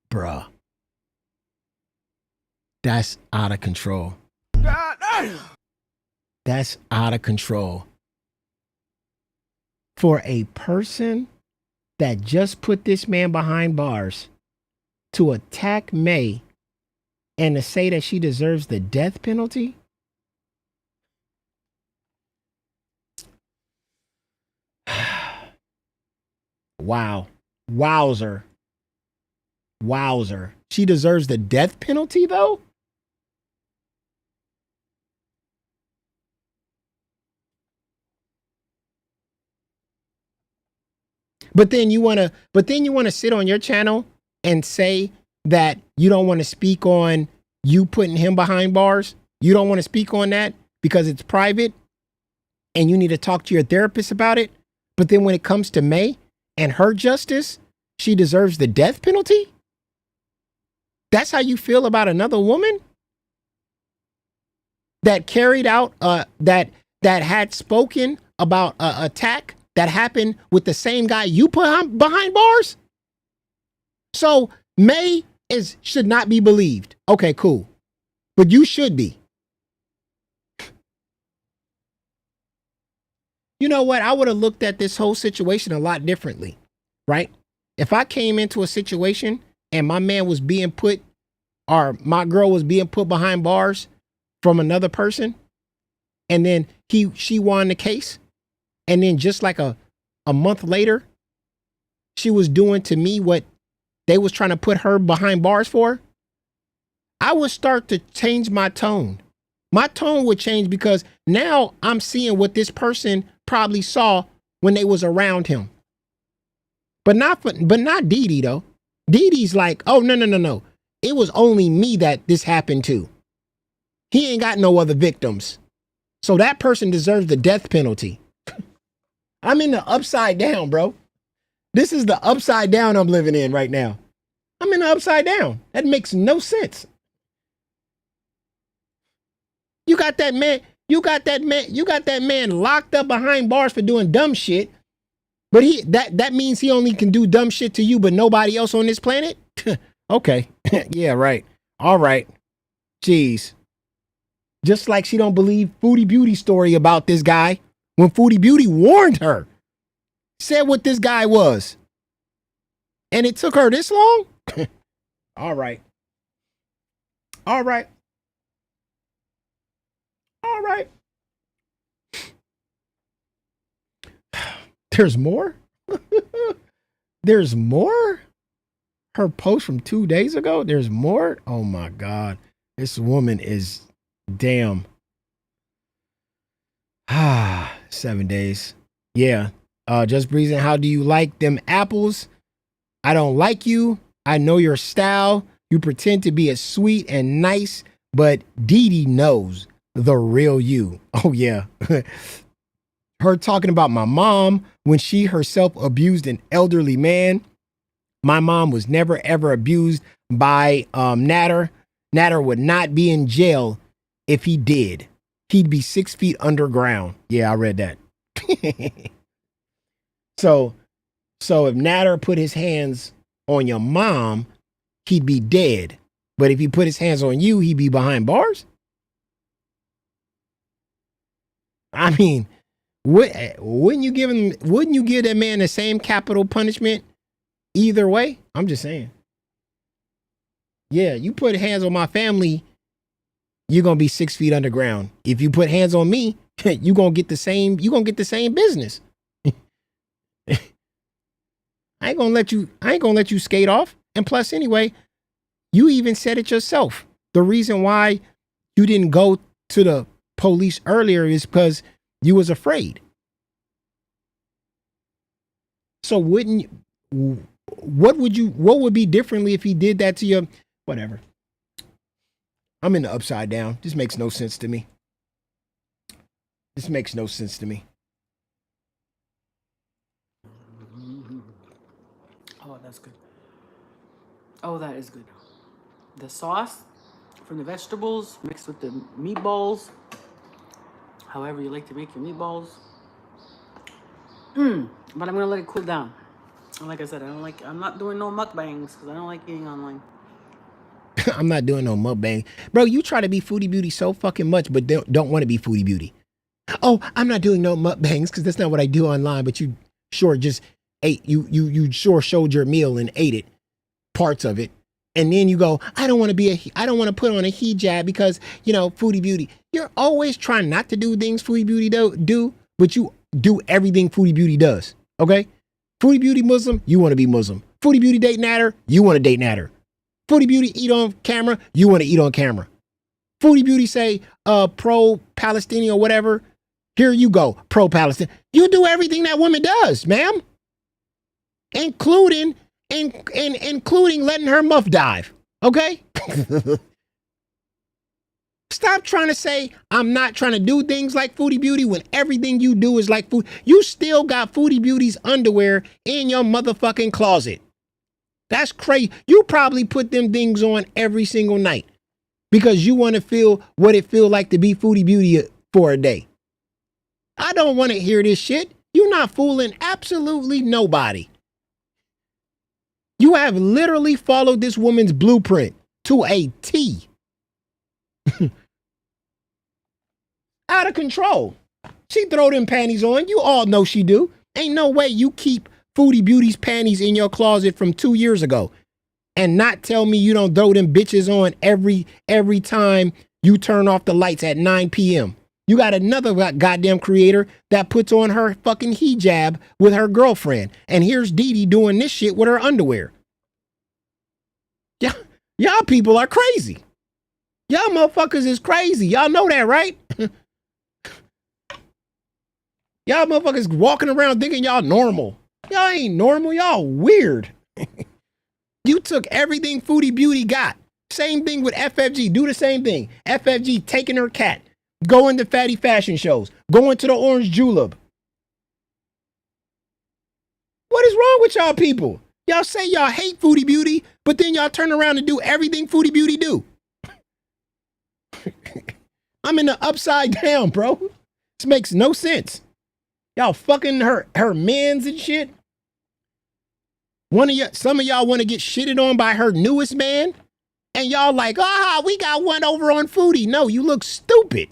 Bruh. That's out of control. That's out of control. For a person that just put this man behind bars to attack May and to say that she deserves the death penalty? Wow. Wowzer. She deserves the death penalty, though? But then you want to sit on your channel and say that you don't want to speak on you putting him behind bars? You don't want to speak on that because it's private and you need to talk to your therapist about it? But then when it comes to May and her justice, she deserves the death penalty? That's how you feel about another woman that carried out that had spoken about an attack that happened with the same guy you put behind bars? So May should not be believed. Okay, cool. But you should be. You know what? I would have looked at this whole situation a lot differently, right? If I came into a situation and my man was being put, or my girl was being put behind bars from another person, and then she won the case, and then just like a month later, she was doing to me what they was trying to put her behind bars for, I would start to change my tone. My tone would change because now I'm seeing what this person probably saw when they was around him. But not Dee Dee though. Dee Dee's like, oh no. It was only me that this happened to. He ain't got no other victims. So that person deserves the death penalty. I'm in the upside down, bro. This is the upside down I'm living in right now. I'm in the upside down. That makes no sense. You got that man locked up behind bars for doing dumb shit. But that means he only can do dumb shit to you, but nobody else on this planet? Okay. Yeah, right. All right. Jeez. Just like she don't believe Foodie Beauty's story about this guy when Foodie Beauty warned her. Said what this guy was. And it took her this long? All right. There's more? There's more? Her post from 2 days ago? There's more? Oh my God. This woman is damn. 7 days. Yeah. Just Breezen, how do you like them apples? I don't like you. I know your style. You pretend to be as sweet and nice, but DEE knows the real you. Oh yeah. Her talking about my mom when she herself abused an elderly man. My mom was never ever abused by Natter. Natter would not be in jail if he did. He'd be 6 feet underground. Yeah, I read that. So if Natter put his hands on your mom, he'd be dead. But if he put his hands on you, he'd be behind bars? I mean, wouldn't you give that man the same capital punishment either way? I'm just saying. Yeah, you put hands on my family, you're gonna be 6 feet underground. If you put hands on me, you're gonna get the same business. I ain't gonna let you skate off. And plus, anyway, you even said it yourself. The reason why you didn't go to the police earlier is because you was afraid. So what would be differently if he did that to you? Whatever. I'm in the upside down. This makes no sense to me. This makes no sense to me. Oh, that's good. Oh, that is good. The sauce from the vegetables mixed with the meatballs. However you like to make your meatballs. But I'm gonna let it cool down. And like I said, I'm not doing no mukbangs because I don't like eating online. I'm not doing no mukbang. Bro, you try to be Foodie Beauty so fucking much, but don't want to be Foodie Beauty. Oh, I'm not doing no mukbangs because that's not what I do online, but you sure just ate, you sure showed your meal and ate it, parts of it. And then you go, I don't want to put on a hijab because, Foodie Beauty. You're always trying not to do things Foodie Beauty do, but you do everything Foodie Beauty does. Okay? Foodie Beauty Muslim, you want to be Muslim. Foodie Beauty date Natter, you want to date Natter. Foodie Beauty eat on camera, you want to eat on camera. Foodie Beauty say pro-Palestinian or whatever, here you go, pro-Palestinian. You do everything that woman does, ma'am. Including letting her muff dive. Okay? Stop trying to say I'm not trying to do things like Foodie Beauty when everything you do is like food. You still got Foodie Beauty's underwear in your motherfucking closet. That's crazy. You probably put them things on every single night because you want to feel what it feels like to be Foodie Beauty for a day. I don't want to hear this shit. You're not fooling absolutely nobody. You have literally followed this woman's blueprint to a T. Out of control. She throw them panties on. You all know she do. Ain't no way you keep Foodie Beauty's panties in your closet from 2 years ago and not tell me you don't throw them bitches on every time you turn off the lights at 9 p.m. You got another goddamn creator that puts on her fucking hijab with her girlfriend. And here's DEE doing this shit with her underwear. Y'all people are crazy. Y'all motherfuckers is crazy. Y'all know that, right? Y'all motherfuckers walking around thinking y'all normal. Y'all ain't normal. Y'all weird. You took everything Foodie Beauty got. Same thing with FFG. Do the same thing. FFG taking her cat. Going to fatty fashion shows. Going to the Orange Julep. What is wrong with y'all people? Y'all say y'all hate Foodie Beauty, but then y'all turn around and do everything Foodie Beauty do. I'm in the upside down, bro. This makes no sense. Y'all fucking her mans and shit. Some of y'all want to get shitted on by her newest man. And y'all like, we got one over on Foodie. No, you look stupid.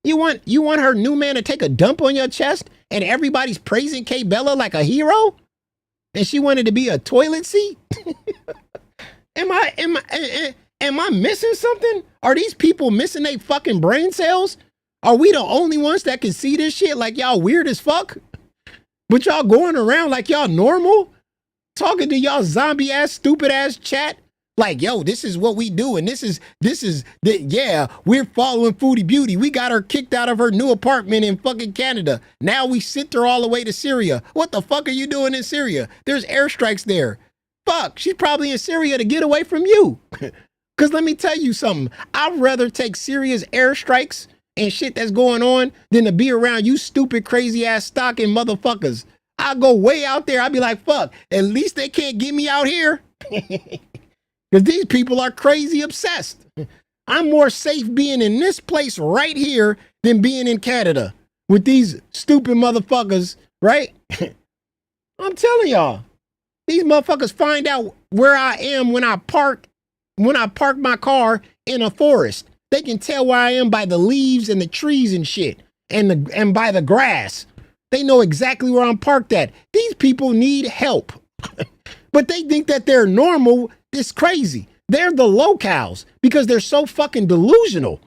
You want her new man to take a dump on your chest and everybody's praising K Bella like a hero? And she wanted to be a toilet seat? Am I missing something? Are these people missing their fucking brain cells? Are we the only ones that can see this shit like y'all weird as fuck? But y'all going around like y'all normal? talking to y'all zombie ass, stupid ass chat. Like, yo, this is what we do, and yeah, we're following Foodie Beauty. We got her kicked out of her new apartment in fucking Canada. Now we sent her all the way to Syria. What the fuck are you doing in Syria? There's airstrikes there. Fuck, she's probably in Syria to get away from you. Because let me tell you something. I'd rather take Syria's airstrikes and shit that's going on than to be around you stupid, crazy ass stalking motherfuckers. I'll go way out there. I'll be like, fuck, at least they can't get me out here. Because these people are crazy obsessed. I'm more safe being in this place right here than being in Canada with these stupid motherfuckers, right? I'm telling y'all, these motherfuckers find out where I am when I park my car in a forest. They can tell where I am by the leaves and the trees and shit, and by the grass. They know exactly where I'm parked at. These people need help. But they think that they're normal. It's crazy. They're the locals because they're so fucking delusional.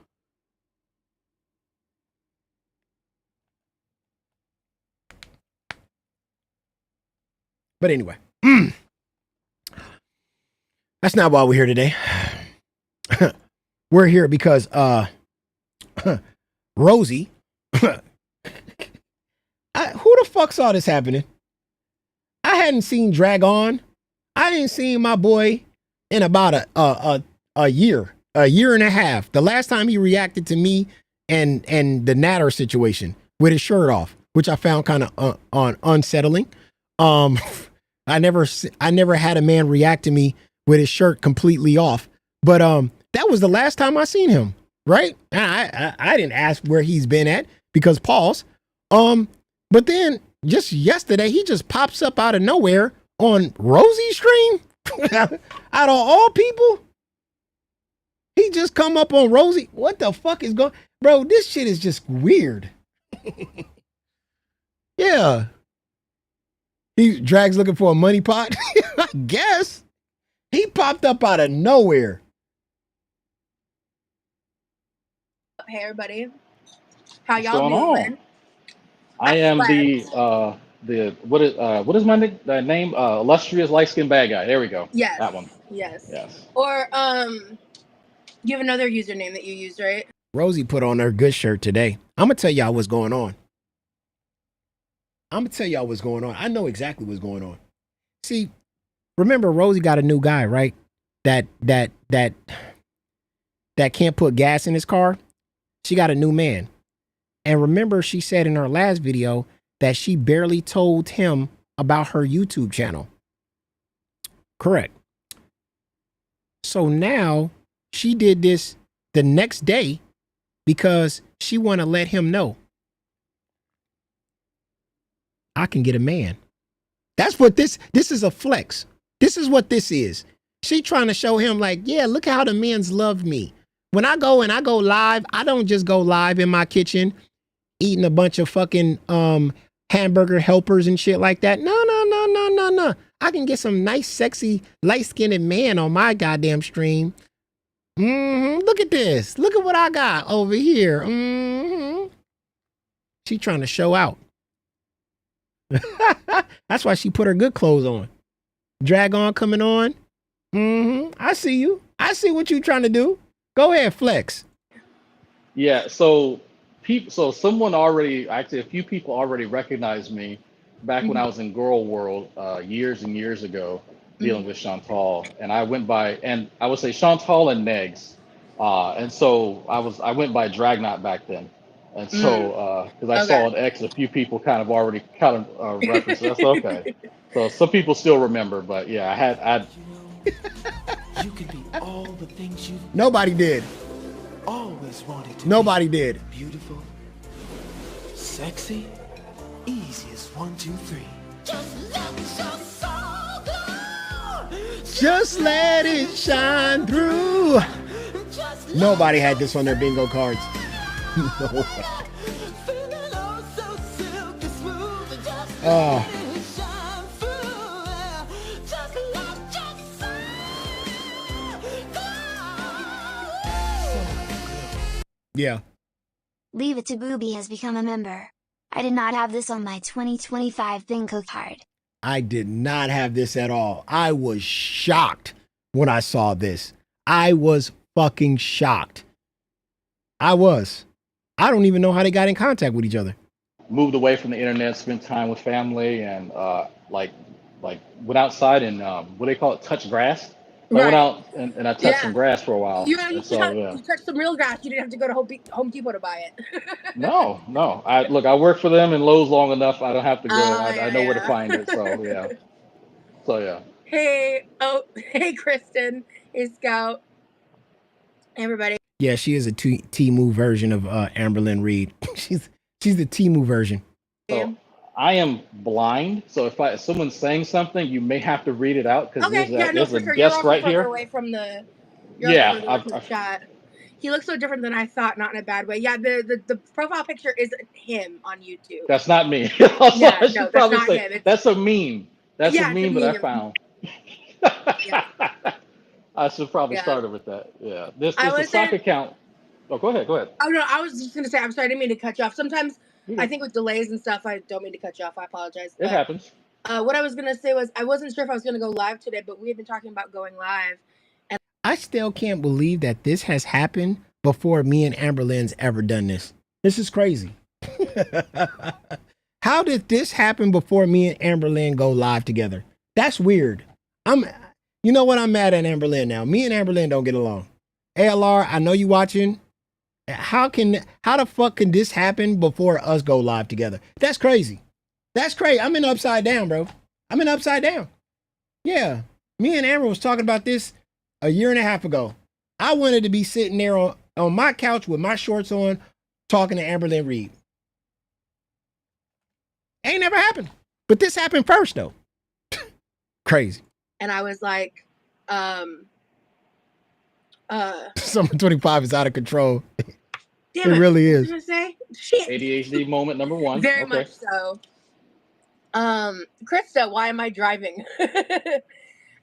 But anyway, that's not why we're here today. We're here because Rosie, who the fuck saw this happening? I hadn't seen Drag On. I didn't see my boy in about a year and a half. The last time he reacted to me and the Natter situation with his shirt off, which I found kind of unsettling. I never had a man react to me with his shirt completely off, but that was the last time I seen him. Right? I didn't ask where he's been at because pause. But then just yesterday he just pops up out of nowhere on Rosie's stream. Out of all people, he just come up on Rosie. What the fuck is going? Bro, this shit is just weird. Yeah. He Drags looking for a money pot. I guess he popped up out of nowhere. Hey everybody, how y'all doing? I am what is my name? Illustrious light skinned bad guy. There we go. Yes. That one. Yes. Yes. Or you have another username that you use, right? Rosie put on her good shirt today. I'm gonna tell y'all what's going on. I know exactly what's going on. See, remember Rosie got a new guy, right? That can't put gas in his car. She got a new man. And remember, she said in her last video that she barely told him about her YouTube channel. Correct. So now she did this the next day because she want to let him know I can get a man. That's what this is a flex. This is what this is. She trying to show him like, yeah, look how the men's love me. When I go live, I don't just go live in my kitchen eating a bunch of fucking hamburger helpers and shit like that. No. I can get some nice, sexy, light-skinned man on my goddamn stream. Look at this. Look at what I got over here. She trying to show out. That's why she put her good clothes on. Drag On coming on. I see you. I see what you trying to do. Go ahead, flex. Yeah, so someone already, actually a few people already recognized me back when I was in Girl World years and years ago dealing with Chantal. And I went by, and I would say Chantal and Negs. And so I went by Dragnot back then. And so, because I saw an X, a few people kind of already referenced it. That's okay. So some people still remember, but yeah, I You could be all the things you Nobody did. always wanted to Nobody be. did. Beautiful, sexy, easiest 1, 2, 3. Just let it shine through. Nobody had this on their bingo cards. No. Oh. Yeah. Leave It to Booby has become a member. I did not have this on my 2025 bingo card. I did not have this at all. I was shocked when I saw this. I was fucking shocked. I was. I don't even know how they got in contact with each other. Moved away from the internet, spent time with family, and like went outside and what do they call it? Touch grass. So I went Right. out and I touched some Yeah. grass for a while. You And so yeah. you touched some real grass. You didn't have to go to Home Depot to buy it. No, no. I work for them in Lowe's long enough. I don't have to go. I know where to yeah. find it. So yeah. So yeah. Hey, Kristen. Hey, Scout. Hey, everybody. Yeah, she is a Temu version of Amberlynn Reed. she's the Temu version. So I am blind. So if someone's saying something, you may have to read it out because Okay, yeah, no, there's for a sure. guest You're right also here. further away from the. Yeah, Further away from the chat. He looks so different than I thought, not in a bad way. Yeah, the profile picture is him on YouTube. That's not me. Yeah, no, that's not him. It's, that's a meme. That's yeah, a meme that I found. Yeah. I should probably Yeah. start it with that. Yeah. This I is a was sock there- account. Oh, go ahead. Oh no, I was just gonna say. I'm sorry, I didn't mean to cut you off. Sometimes Yeah. I think with delays and stuff, I don't mean to cut you off. I apologize. It happens. What I was gonna say was I wasn't sure if I was gonna go live today, but we had been talking about going live. I still can't believe that this has happened before me and Amberlynn's ever done this. This is crazy. How did this happen before me and Amberlynn go live together? That's weird. You know what? I'm mad at Amberlynn now. Me and Amberlynn don't get along. ALR, I know you watching. How the fuck can this happen before us go live together? That's crazy. That's crazy. I'm in upside down, bro. I'm in upside down. Yeah. Me and Amber was talking about this a year and a half ago. I wanted to be sitting there on my couch with my shorts on, talking to Amberlynn Reed. Ain't never happened. But this happened first, though. Crazy. And I was like, Summer 25 is out of control. damn It really is. What was I gonna say? Shit. ADHD moment number one. Very Okay. much so. Krista, why am I driving?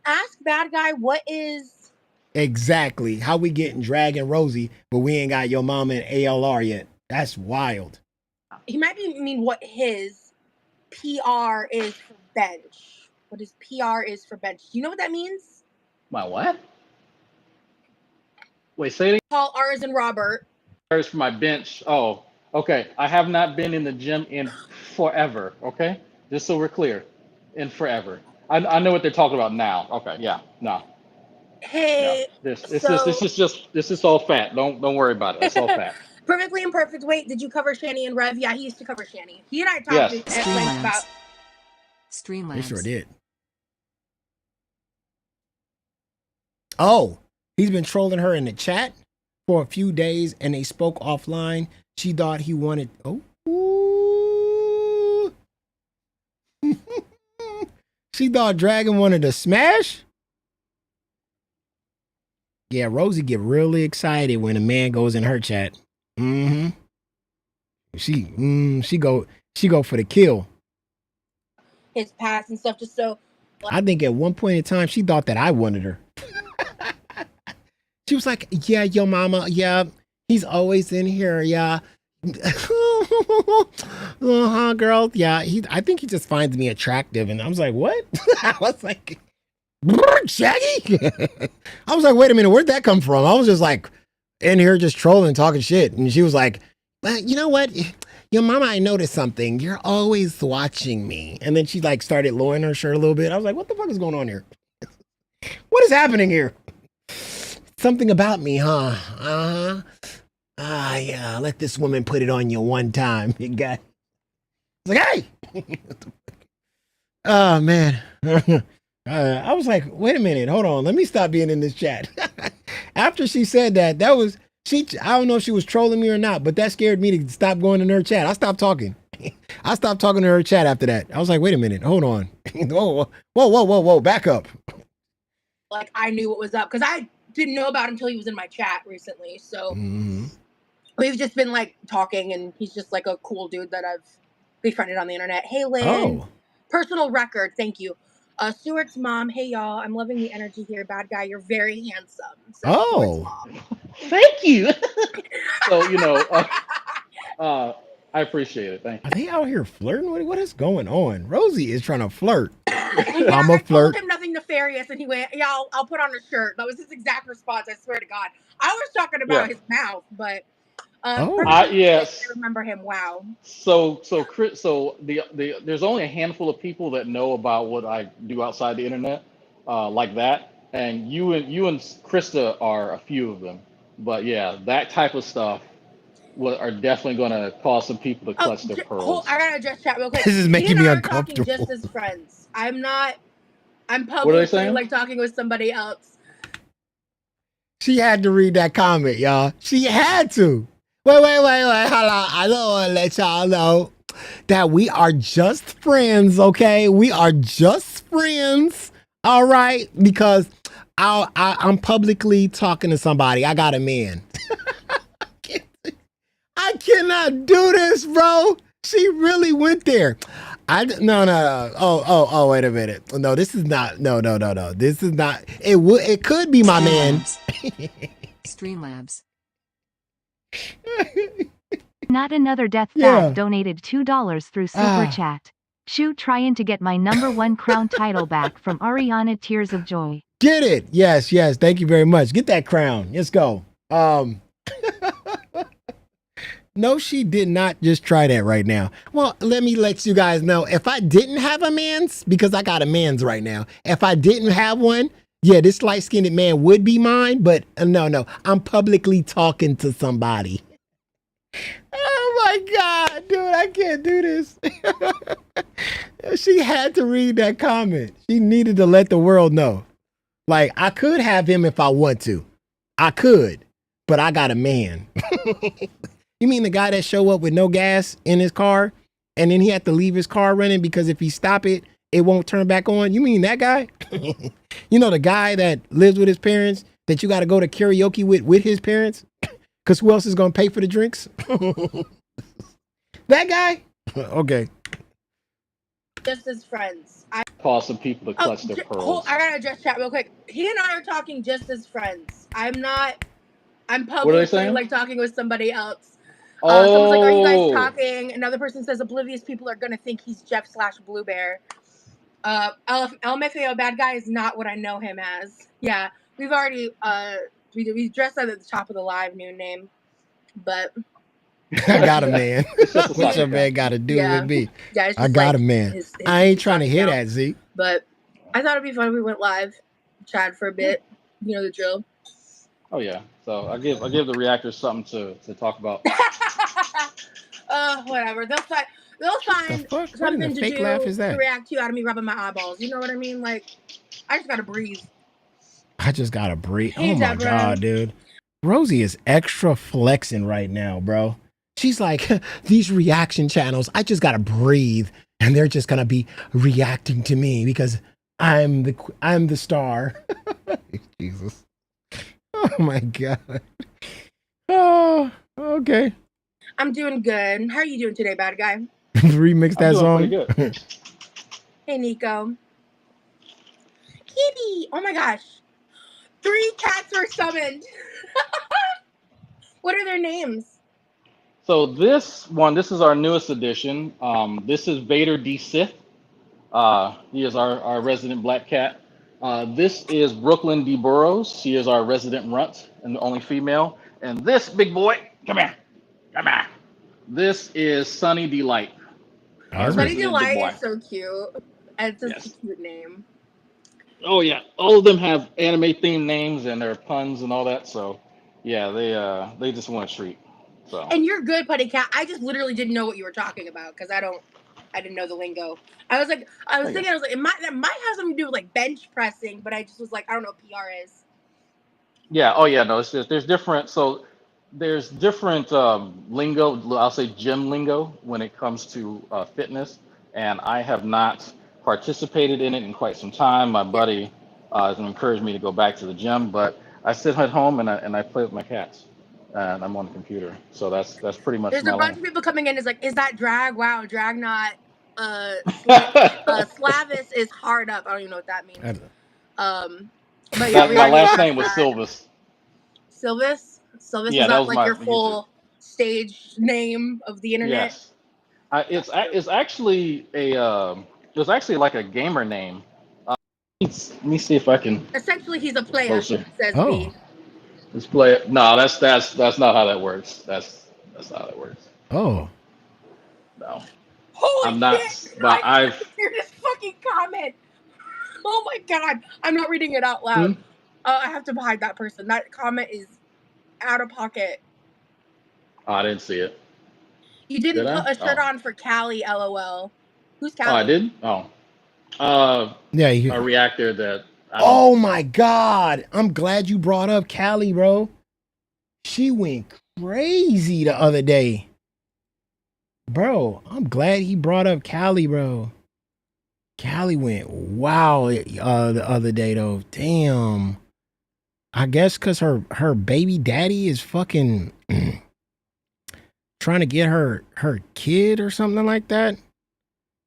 Ask Bad Guy what is. Exactly. How we getting Dragon Rosie, but we ain't got your mama and ALR yet. That's wild. He might mean what his PR is for bench. What his PR is for bench. Do you know what that means? My what? Wait, say it Paul R is in Robert. again. For my bench. Oh, okay. I have not been in the gym in forever. Okay, just so we're clear, in forever. I know what they're talking about now. Okay, yeah, no. Hey, Yeah. This is all fat. Don't worry about it. It's all fat. Perfectly Imperfect. Wait, did you cover Shani and Rev? Yeah, he used to cover Shani. He and I talked Yes. at length about. They Streamlabs. sure did. Oh, he's been trolling her in the chat for a few days and they spoke offline. She thought he wanted. Oh. Ooh. She thought Dragon wanted to smash. Yeah, Rosie get really excited when a man goes in her chat. Mm-hmm. She go for the kill. His past and stuff, just so. I think at one point in time she thought that I wanted her. She was like, "Yeah, your mama, yeah, he's always in here, yeah." Girl, yeah. I think he just finds me attractive, and I was like, "What?" I was like, "Shaggy." I was like, "Wait a minute, where'd that come from?" I was just like in here just trolling, talking shit, and she was like, "Well, you know what? Your mama, I noticed something. You're always watching me." And then she like started lowering her shirt a little bit. I was like, "What the fuck is going on here? What is happening here?" Something about me, huh? Uh-huh. Ah, yeah, let this woman put it on you one time. You got like, hey! Oh, man. I was like, wait a minute, hold on. Let me stop being in this chat. After she said that was, I don't know if she was trolling me or not, but that scared me to stop going in her chat. I stopped talking. I stopped talking to her chat after that. I was like, wait a minute, hold on. Whoa, back up. Like, I knew what was up, because I didn't know about him until he was in my chat recently, so we've just been like talking, and he's just like a cool dude that I've befriended on the internet. Hey, Lynn. Oh. Personal record, thank you. Stuart's mom. Hey, y'all. I'm loving the energy here. Bad Guy, you're very handsome. So, Oh. Thank you. So I appreciate it. Thank you. Are they out here flirting? What is going on? Rosie is trying to flirt. Yeah, I'm a I told flirt. him nothing nefarious, and he went, "Yeah, I'll put on a shirt." That was his exact response. I swear to God, I was talking Yeah. about his mouth, but Oh. perfectly Yes. I remember him. Wow. So Chris, so there's only a handful of people that know about what I do outside the internet, like that, and you and Krista are a few of them. But yeah, that type of stuff are definitely going to cause some people to Oh, clutch their pearls. I gotta just chat real quick. This is He making and me I are talking just uncomfortable. as friends. I'm not. I'm What are they publicly saying? like talking with somebody else. She had to read that comment, y'all. She had to. Wait. Hold on. I don't want to let y'all know that we are just friends, okay? We are just friends, all right? Because I'm publicly talking to somebody. I got a man. I cannot do this, bro. She really went there. No. Oh, wait a minute. No, this is not. No. This is not. It could be my man. Streamlabs. Not another death Yeah. fad donated $2 through Super Chat. Shoot trying to get my #1 crown title back from Ariana Tears of Joy. Get it. Yes. Thank you very much. Get that crown. Let's go. No, she did not just try that right now. Well, let me let you guys know. If I didn't have a man's, because I got a man's right now. If I didn't have one, yeah, this light-skinned man would be mine. But no, I'm publicly talking to somebody. Oh my God, dude, I can't do this. She had to read that comment. She needed to let the world know. Like, I could have him if I want to. I could, but I got a man. You mean the guy that show up with no gas in his car and then he had to leave his car running because if he stop it, it won't turn back on? You mean that guy? You know, the guy that lives with his parents that you got to go to karaoke with his parents? Because who else is going to pay for the drinks? That guy? Okay. Just as friends. Cause some people to clutch their pearls. I gotta just chat real quick. He and I are talking just as friends. I'm not. I'm What are they publicly saying? like talking with somebody else. Someone's like, "Are you guys Oh, talking?" Another person says, "Oblivious people are gonna think he's Jeff/Blue Bear." LMFAO bad guy is not what I know him as. Yeah, we've already we dressed that at the top of the live new name, but I got a man. it's just a What side your account. man got to do Yeah. with me? yeah, it's I just got like a man. his I ain't trying to hear account. that, Z. But I thought it'd be fun if we went live, chat for a bit. You know the drill. Oh yeah. So I give the reactors something to talk about. Whatever. They'll find fuck? What in something the to fake do laugh is that? to react to out of me rubbing my eyeballs. You know what I mean? Like, I just gotta breathe. I just got to breathe. Hey, Oh my Deborah. God, dude. Rosie is extra flexing right now, bro. She's like, these reaction channels, I just got to breathe. And they're just going to be reacting to me because I'm the star. Jesus. Oh my God. Oh, okay. I'm doing good. How are you doing today, bad guy? Remix that I'm song. doing pretty good. Hey, Nico. Kitty. Oh my gosh. 3 cats were summoned. What are their names? So this is our newest addition. This is Vader D. Sith. He is our resident black cat. This is Brooklyn D. Burrows. She is our resident runt and the only female. And this big boy, come here. This is Sunny Delight. Our Sunny resident big Delight boy. is so cute. It's just Yes. a cute name. Oh yeah, all of them have anime themed names and their puns and all that. So yeah, they just want a treat. So And you're good, Putty Cat. I just literally didn't know what you were talking about because I didn't know the lingo. I was like, it might have something to do with like bench pressing, but I just was like, I don't know what PR is. yeah, oh yeah, no, it's just there's different. So there's different lingo. I'll say gym lingo when it comes to fitness, and I have not participated in it in quite some time. My buddy has encouraged me to go back to the gym, but I sit at home and I play with my cats, and I'm on the computer. So that's pretty much There's my a bunch life. of people coming in. Is like, is that drag? Wow, drag not. Slavis is hard up. I don't even know what that means. But yeah, we My already last have name was that. Silvis. Silvis. Silvis Yeah, is that not was like my your username. full stage name of the internet. Yes, it's actually it was actually like a gamer name Let me see if I can Essentially, he's a player, closer. says Oh. B. Let's play it. No, that's not how that works. That's not how that works. Oh. No, Holy I'm not. shit! But I have to hear this fucking comment. Oh my god, I'm not reading it out loud. I have to hide that person. That comment is out of pocket. Oh, I didn't see it. You didn't Did I? put a shirt Oh. on for Callie, LOL. Who's Callie? Oh, I didn't. Oh, Yeah. a reactor that. Oh my God. I'm glad you brought up Callie, bro. She went crazy the other day. Bro, I'm glad he brought up Callie, bro. Callie went wow the other day though. Damn. I guess because her baby daddy is fucking trying to get her kid or something like that.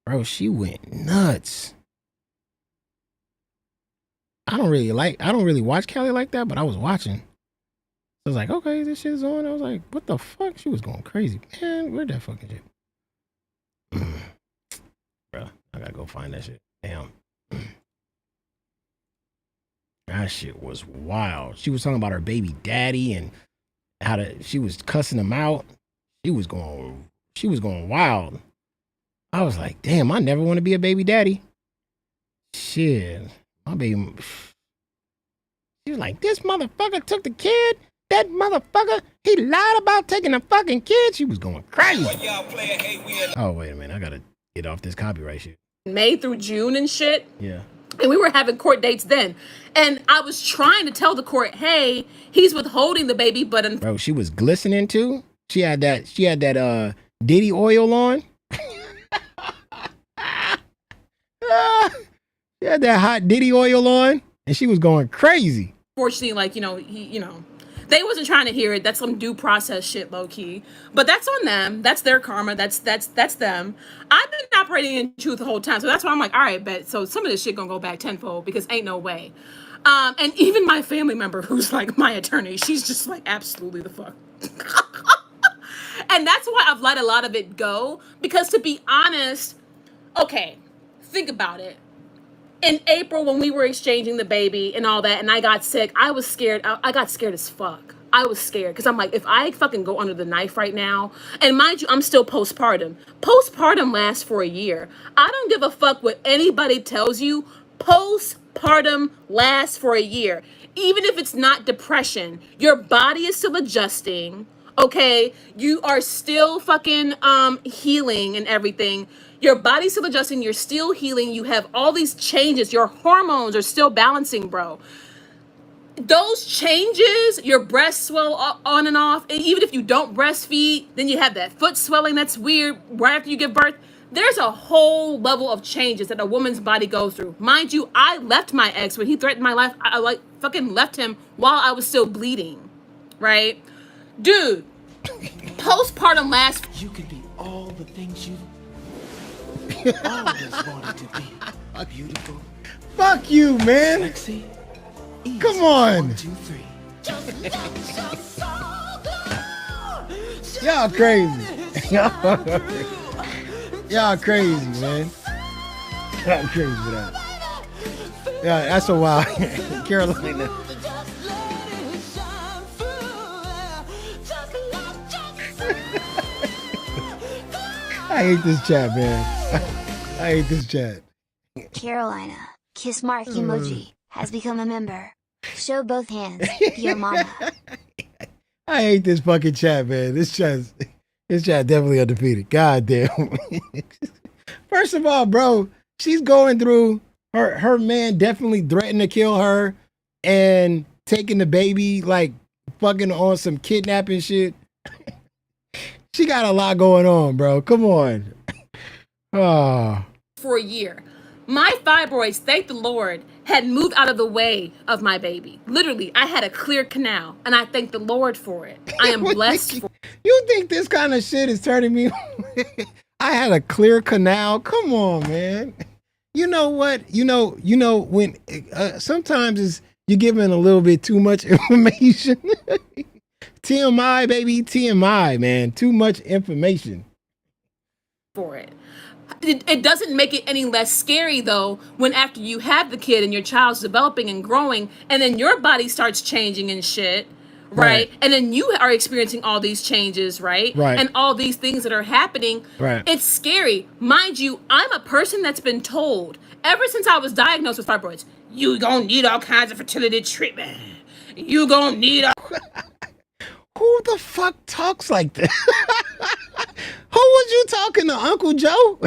Bro, she went nuts. I don't really watch Callie like that, but I was watching. I was like, okay, this shit's on. I was like, what the fuck? She was going crazy. Man, where'd that fucking shit? Bro, I gotta go find that shit. Damn. That shit was wild. She was talking about her baby daddy and she was cussing him out. She was going wild. I was like, damn, I never want to be a baby daddy. Shit. My baby. She was like, this motherfucker took the kid. That motherfucker, he lied about taking the fucking kid. She was going crazy. Oh, wait a minute. I gotta get off this copyright shit. May through June and shit. Yeah. And we were having court dates then. And I was trying to tell the court, hey, he's withholding the baby, but bro, she was glistening too. She had that Diddy oil on. She had that hot Diddy oil on, and she was going crazy. Fortunately, like, they wasn't trying to hear it. That's some due process shit, low key. But that's on them. That's their karma. That's them. I've been operating in truth the whole time. So that's why I'm like, all right, bet. So some of this shit gonna go back tenfold because ain't no way. And even my family member who's like my attorney, she's just like, absolutely the fuck. And that's why I've let a lot of it go. Because to be honest, okay, think about it. In April, when we were exchanging the baby and all that, and I got sick, I was scared. I got scared as fuck. I was scared because I'm like, if I fucking go under the knife right now, and mind you, I'm still postpartum. Postpartum lasts for a year. I don't give a fuck what anybody tells you. Postpartum lasts for a year. Even if it's not depression, your body is still adjusting. Okay, you are still fucking healing and everything. Your body's still adjusting, you're still healing, you have all these changes, your hormones are still balancing, bro. Those changes, your breasts swell on and off, and even if you don't breastfeed, then you have that foot swelling that's weird right after you give birth. There's a whole level of changes that a woman's body goes through. Mind you, I left my ex when he threatened my life. I like fucking left him while I was still bleeding, right? Dude, postpartum lasts. You can be all the things you always wanted to be. Beautiful, Fuck you, man. sexy, easy. Come on. 1, 2, 3. Y'all crazy. Y'all crazy, man. Y'all crazy for that. Yeah, that's a wild. Carolina. I hate this chat, man. I hate this chat. Carolina, kiss mark emoji, has become a member. Show both hands, your mama. I hate this fucking chat, man. This chat definitely undefeated. God damn. First of all, bro, she's going through her man definitely threatened to kill her and taking the baby, like fucking on some kidnapping shit. She got a lot going on, bro. Come on. Oh. For a year. My fibroids, thank the Lord, had moved out of the way of my baby. Literally, I had a clear canal, and I thank the Lord for it. I am blessed. You think this kind of shit is turning me on? I had a clear canal? Come on, man. You know what? You know when sometimes you're giving a little bit too much information. TMI, baby, TMI, man. Too much information. For it. It doesn't make it any less scary though when after you have the kid and your child's developing and growing and then your body starts changing and shit, right? And then you are experiencing all these changes, right? And all these things that are happening. It's scary. Mind you, I'm a person that's been told ever since I was diagnosed with fibroids, you gonna need all kinds of fertility treatment. You gonna need all... Who the fuck talks like this? Who was you talking to, Uncle Joe?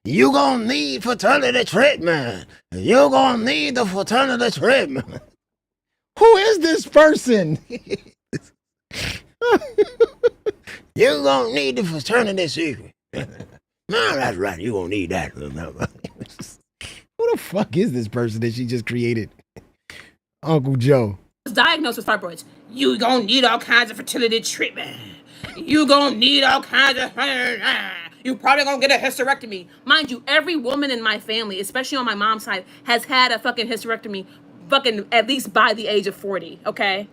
You gonna need fertility treatment. You gonna need the fertility treatment. Who is this person? You gonna need the fraternity secret. No, that's right. You gonna need that. Who the fuck is this person that she just created? Uncle Joe. Was diagnosed with fibroids. You gonna need all kinds of fertility treatment. You gonna need all kinds of... You probably gonna get a hysterectomy. Mind you, every woman in my family, especially on my mom's side, has had a fucking hysterectomy fucking at least by the age of 40, okay?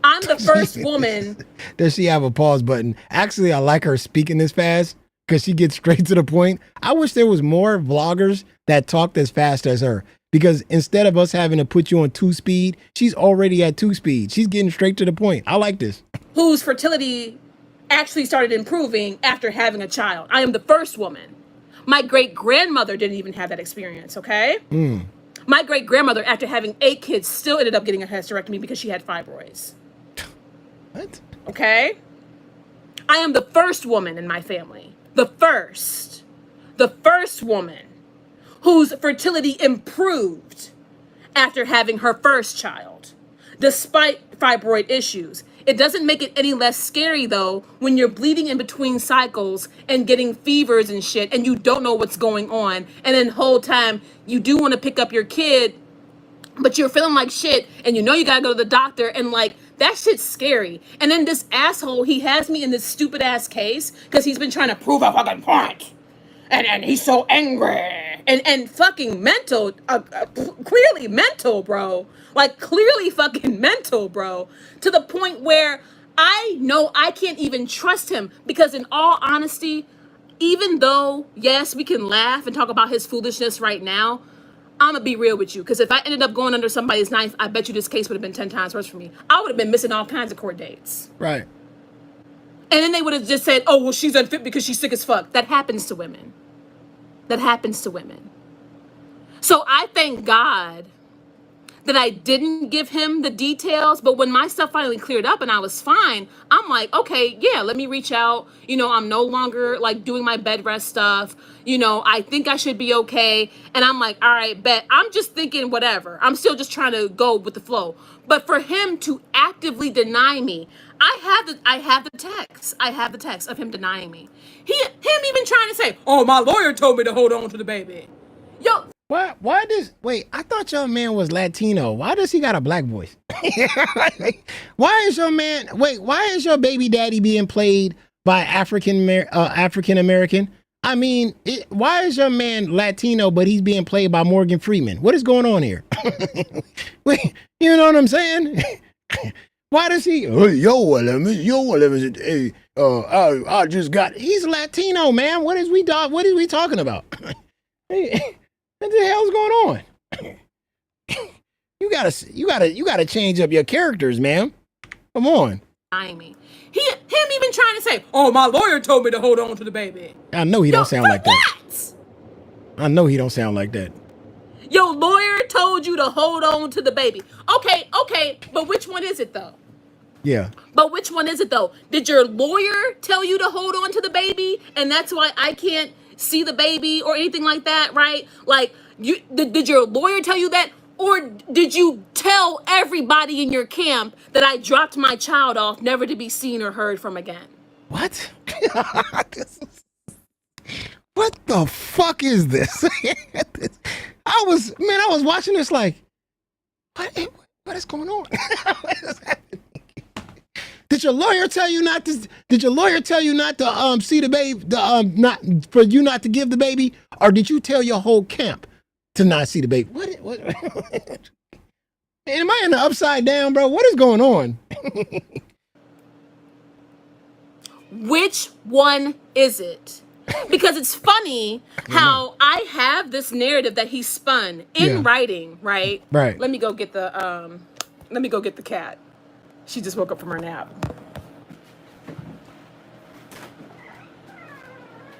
I'm the first woman... Does she have a pause button? Actually, I like her speaking this fast because she gets straight to the point. I wish there was more vloggers that talked as fast as her. Because instead of us having to put you on 2-speed, she's already at 2-speed. She's getting straight to the point. I like this. Whose fertility actually started improving after having a child. I am the first woman. My great-grandmother didn't even have that experience, okay? My great-grandmother, after having 8 kids, still ended up getting a hysterectomy because she had fibroids. What? Okay? I am the first woman in my family. The first woman whose fertility improved after having her first child, despite fibroid issues. It doesn't make it any less scary though when you're bleeding in between cycles and getting fevers and shit and you don't know what's going on, and then the whole time you do want to pick up your kid but you're feeling like shit and you know you gotta go to the doctor, and like that shit's scary. And then this asshole, he has me in this stupid ass case because he's been trying to prove a fucking point. And he's so angry and fucking mental, clearly mental, bro. Like clearly fucking mental, bro. To the point where I know I can't even trust him because in all honesty, even though, yes, we can laugh and talk about his foolishness right now, I'm gonna be real with you. Because if I ended up going under somebody's knife, I bet you this case would have been 10 times worse for me. I would have been missing all kinds of court dates. Right. And then they would have just said, oh, well, she's unfit because she's sick as fuck. That happens to women. That happens to women. So I thank God that I didn't give him the details. But when my stuff finally cleared up and I was fine, I'm like, okay, yeah, let me reach out. You know, I'm no longer like doing my bed rest stuff. You know, I think I should be okay. And I'm like, all right, bet. I'm just thinking whatever. I'm still just trying to go with the flow. But for him to actively deny me, I have the text. I have the text of him denying me. Him even trying to say, oh, my lawyer told me to hold on to the baby. Yo. Wait, I thought your man was Latino. Why does he got a black voice? Why is your baby daddy being played by African American? I mean, why is your man Latino, but he's being played by Morgan Freeman? What is going on here? Wait, you know what I'm saying? Why does he? I just got. He's Latino, man. What is we talking about? What the hell's going on? You gotta change up your characters, man. Come on. Me. Him even trying to say, oh, my lawyer told me to hold on to the baby. I know he don't sound like that. I know he don't sound like that. Your lawyer told you to hold on to the baby. Okay, but which one is it though? Yeah. But which one is it though? Did your lawyer tell you to hold on to the baby, and that's why I can't see the baby or anything like that, right? Like, did your lawyer tell you that? Or did you tell everybody in your camp that I dropped my child off, never to be seen or heard from again? What? What the fuck is this? I was watching this like, what is going on? What is happening? Did your lawyer tell you not to see the baby? Not for you not to give the baby, or did you tell your whole camp to not see the baby? What? Man, am I in the upside down, bro? What is going on? Which one is it? because it's funny how I have this narrative that he spun in writing, right? Right. Let me go get the cat. She just woke up from her nap.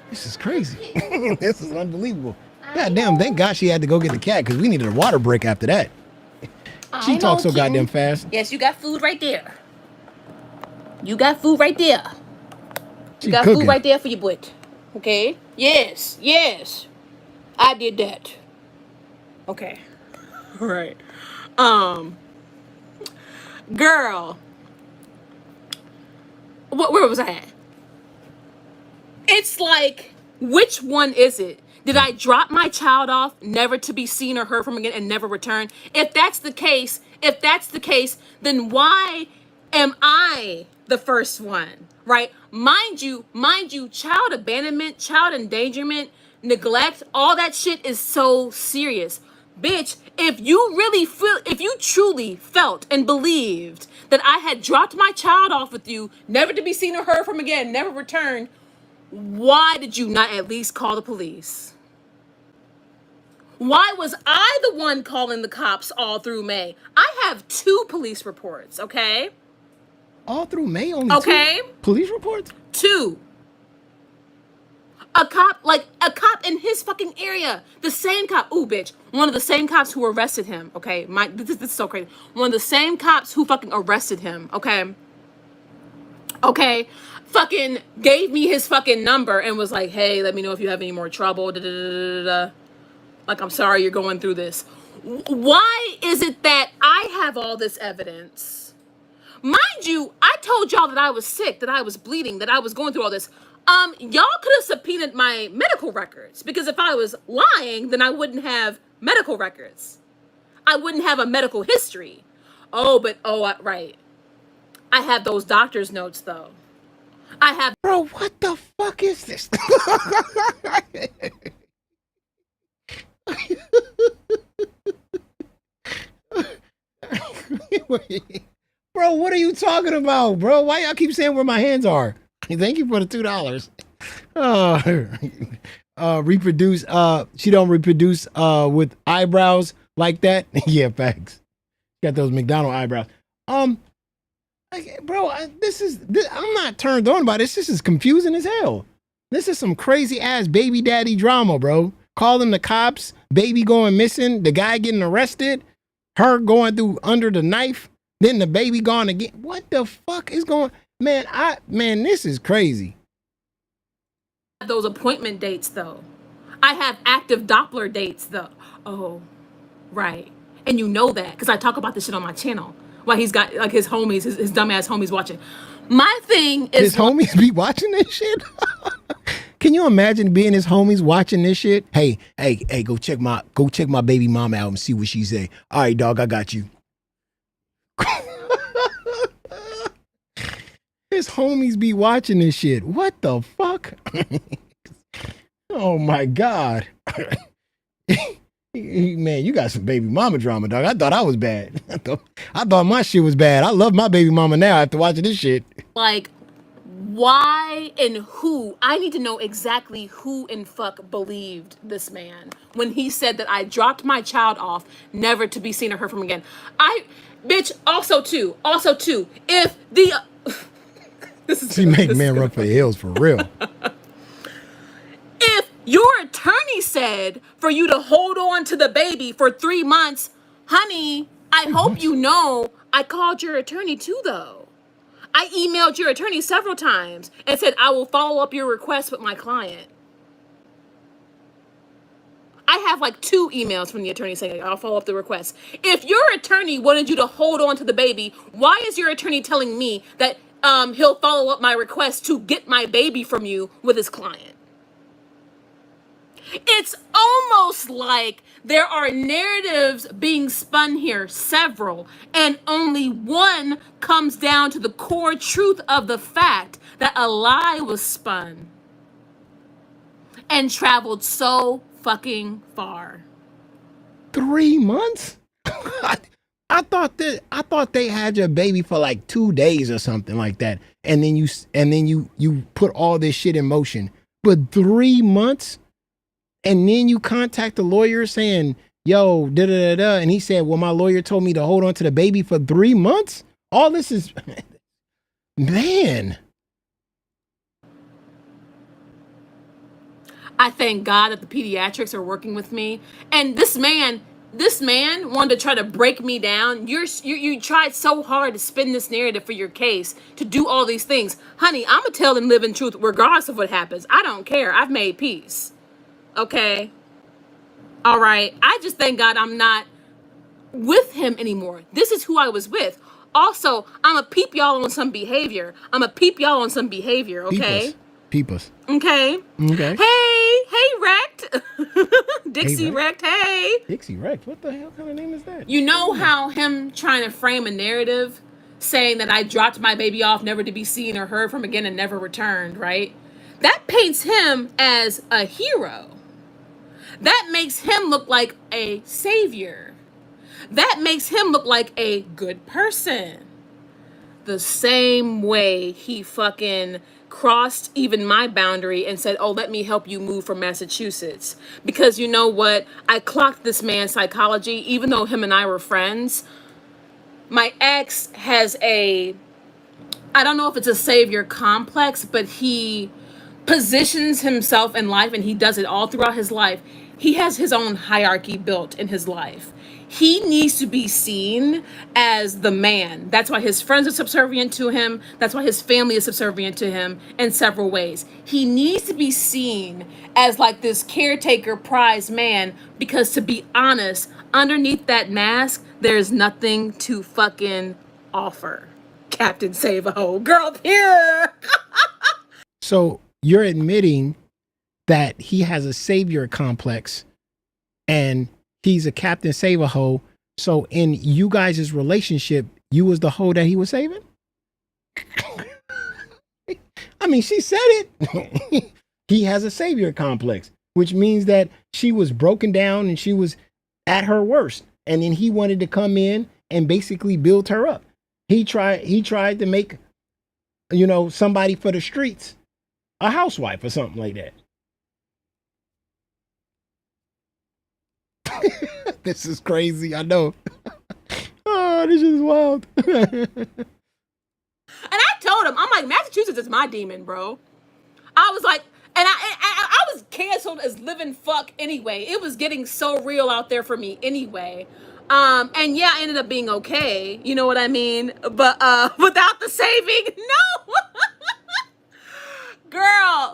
This is crazy. This is unbelievable. God damn, thank God she had to go get the cat because we needed a water break after that. She talks so goddamn fast. Yes, you got food right there. You got food right there. She cooking. Food right there for your butt. Okay? Yes. I did that. Okay. All right. Girl. Where was I at? It's like, which one is it? Did I drop my child off, never to be seen or heard from again, and never return? If that's the case, then why am I the first one, right? Mind you, child abandonment, child endangerment, neglect, all that shit is so serious. Bitch, if you truly felt and believed that I had dropped my child off with you, never to be seen or heard from again, never returned, why did you not at least call the police? Why was I the one calling the cops all through May? I have 2 police reports, okay? All through May, only 2 police reports? 2. A cop in his fucking area. The same cop. Ooh, bitch. One of the same cops who arrested him, okay? This is so crazy. One of the same cops who fucking arrested him, okay? Okay? Fucking gave me his fucking number and was like, hey, let me know if you have any more trouble. Da, da, da, da, da. Like, I'm sorry you're going through this. Why is it that I have all this evidence? Mind you, I told y'all that I was sick, that I was bleeding, that I was going through all this. Y'all could have subpoenaed my medical records, because if I was lying, then I wouldn't have medical records. I wouldn't have a medical history. Right. I have those doctor's notes, though. I have. Bro, what the fuck is this? Bro, what are you talking about, bro? Why y'all keep saying where my hands are? Thank you for the $2. Reproduce. She don't reproduce with eyebrows like that. Yeah, facts. Got those McDonald eyebrows. Bro, I'm not turned on by this. This is confusing as hell. This is some crazy ass baby daddy drama, bro. Calling the cops, baby going missing, the guy getting arrested, her going through under the knife, then the baby gone again. What the fuck is going? Man, this is crazy. Those appointment dates, though. I have active Doppler dates, though. Oh, right. And you know that because I talk about this shit on my channel. Why he's got like his homies, his dumbass homies watching. My thing is, his homies be watching this shit. Can you imagine being his homies watching this shit? Hey, go check my baby mama out and see what she say. All right, dog, I got you. His homies be watching this shit. What the fuck? Oh my God. Man, you got some baby mama drama, dog. I thought I was bad. I thought my shit was bad. I love my baby mama now after watching this shit. Like, why and who? I need to know exactly who in fuck believed this man when he said that I dropped my child off, never to be seen or heard from again. Bitch, also too, if the... She make man run for the hills for real. If your attorney said for you to hold on to the baby for 3 months, honey, I hope you know I called your attorney too, though. I emailed your attorney several times and said I will follow up your request with my client. I have like 2 emails from the attorney saying I'll follow up the request. If your attorney wanted you to hold on to the baby, why is your attorney telling me that he'll follow up my request to get my baby from you with his client? It's almost like there are narratives being spun here, several, and only one comes down to the core truth of the fact that a lie was spun and traveled so fucking far. 3 months? I thought they had your baby for like 2 days or something like that, and then you put all this shit in motion. for 3 months, and then you contact the lawyer saying, yo, da da da da, and he said, well, my lawyer told me to hold on to the baby for 3 months. All this is, man. I thank God that the pediatrics are working with me. And this man wanted to try to break me down. You tried so hard to spin this narrative for your case, to do all these things. Honey, I'm going to tell and live in truth regardless of what happens. I don't care. I've made peace. Okay? All right? I just thank God I'm not with him anymore. This is who I was with. Also, I'm going to peep y'all on some behavior. Okay? Peep us. Okay. Hey, Wrecked. Dixie Hey, Wrecked, hey. Dixie Wrecked? What the hell kind of name is that? You know how him trying to frame a narrative saying that I dropped my baby off never to be seen or heard from again and never returned, right? That paints him as a hero. That makes him look like a savior. That makes him look like a good person. The same way he fucking crossed even my boundary and said, oh, let me help you move from Massachusetts. Because you know what? I clocked this man's psychology, even though him and I were friends. My ex has I don't know if it's a savior complex, but he positions himself in life, and he does it all throughout his life. He has his own hierarchy built in his life. He needs to be seen as the man. That's why his friends are subservient to him. That's why his family is subservient to him in several ways. He needs to be seen as like this caretaker prize man, because to be honest, underneath that mask, there's nothing to fucking offer. Captain Save-A-Ho. Girl, here. So you're admitting that he has a savior complex and he's a Captain Save-A-Ho. So in you guys' relationship, you was the hoe that he was saving? I mean, she said it. He has a savior complex, which means that she was broken down and she was at her worst. And then he wanted to come in and basically build her up. He tried to make, somebody for the streets a housewife or something like that. This is crazy. I know. Oh, this is wild. And I told him, I'm like, Massachusetts is my demon, bro. I was like, and I was canceled as living fuck anyway. It was getting so real out there for me anyway. And yeah, I ended up being okay. You know what I mean? But without the saving, no. Girl,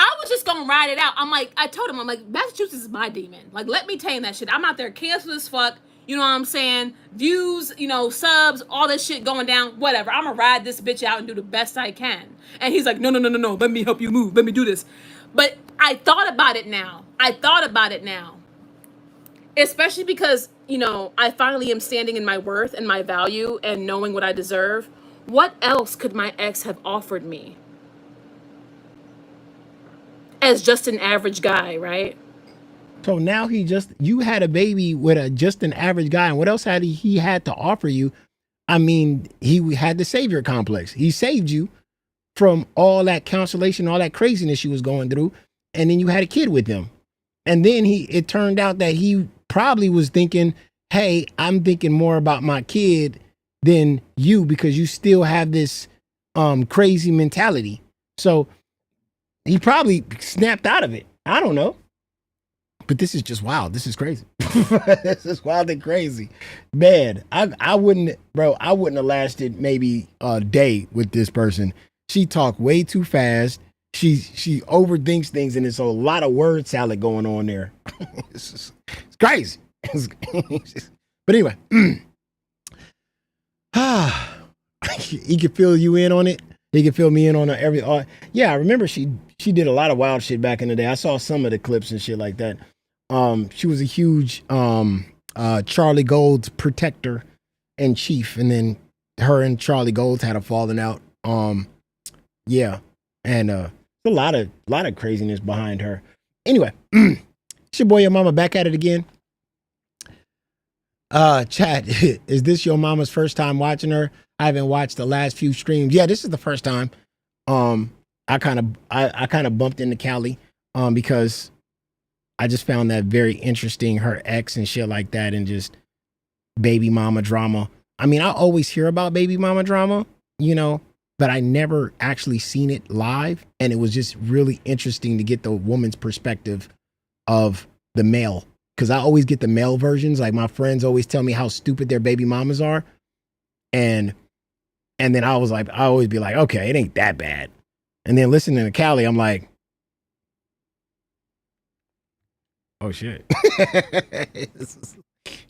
I was just gonna ride it out. I told him, Massachusetts is my demon. Like, let me tame that shit. I'm out there canceled as fuck. You know what I'm saying? Views, subs, all this shit going down. Whatever. I'm gonna ride this bitch out and do the best I can. And he's like, no. Let me help you move. Let me do this. But I thought about it now. Especially because, I finally am standing in my worth and my value and knowing what I deserve. What else could my ex have offered me? As just an average guy, right? So now you had a baby with just an average guy, and what else had he had to offer you? I mean, he had the savior complex. He saved you from all that cancellation, all that craziness you was going through, and then you had a kid with him. And then it turned out that he probably was thinking, hey, I'm thinking more about my kid than you, because you still have this crazy mentality. So he probably snapped out of it. I don't know. But this is just wild. This is crazy. This is wild and crazy. Man, I wouldn't have lasted maybe a day with this person. She talked way too fast. She overthinks things, and there's a lot of word salad going on there. It's crazy. But anyway, he could fill you in on it. He could fill me in on every. Yeah, I remember she did a lot of wild shit back in the day. I saw some of the clips and shit like that. She was a huge Charlie Gold's protector and chief, and then her and Charlie Gold's had a falling out. Yeah, and a lot of craziness behind her. Anyway, it's your boy, your mama, back at it again. Chat, is this your mama's first time watching her? I haven't watched the last few streams. Yeah, this is the first time. I kind of bumped into Callie because I just found that very interesting, her ex and shit like that, and just baby mama drama. I mean, I always hear about baby mama drama, you know, but I never actually seen it live. And it was just really interesting to get the woman's perspective of the male. Because I always get the male versions. Like my friends always tell me how stupid their baby mamas are. And then I always be like, okay, it ain't that bad. And then listening to Callie, I'm like, oh shit.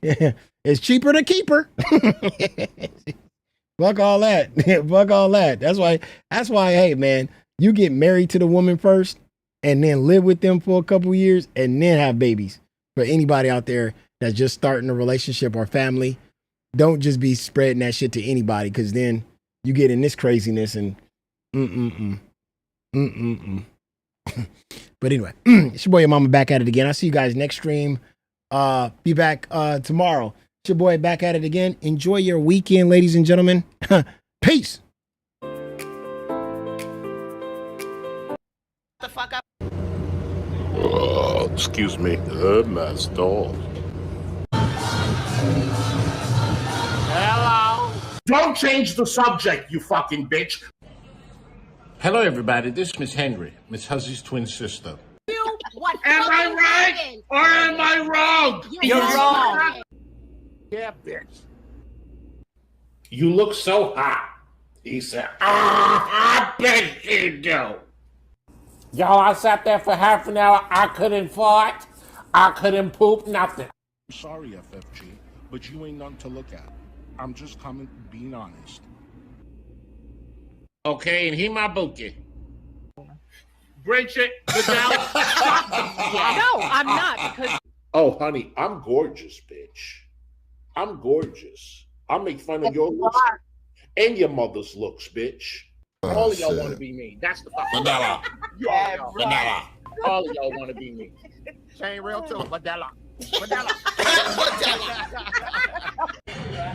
It's cheaper to keep her. Fuck all that. Fuck all that. That's why, hey man, you get married to the woman first and then live with them for a couple years and then have babies. For anybody out there that's just starting a relationship or family, don't just be spreading that shit to anybody, because then you get in this craziness and But anyway, it's your boy, your mama, back at it again. I'll see you guys next stream. Be back tomorrow. It's your boy, back at it again. Enjoy your weekend, ladies and gentlemen. Peace. The fuck up. Excuse me, master. Hello? Don't change the subject, you fucking bitch. Hello, everybody. This is Miss Henry, Miss Huzzy's twin sister. Am I right or am I wrong? You're wrong. Yeah, bitch. You look so hot. He said, I bet you do. Y'all, I sat there for half an hour. I couldn't fart. I couldn't poop, nothing. I'm sorry, FFG, but you ain't nothing to look at. I'm just being honest. Okay, and he my bookie. Bridget, Vidal, shut the fuck up. No, I'm not, because Oh, honey, I'm gorgeous, bitch. I'm gorgeous. I'll make fun of your looks and your mother's looks, bitch. All of y'all want to be me. That's the fucking Vanilla. Vanilla. All of y'all want to be me. Saying real too. Vanilla. Vanilla.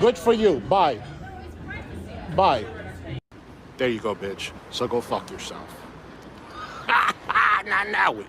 Good for you. Bye. Bye. There you go, bitch. So go fuck yourself. Not now it.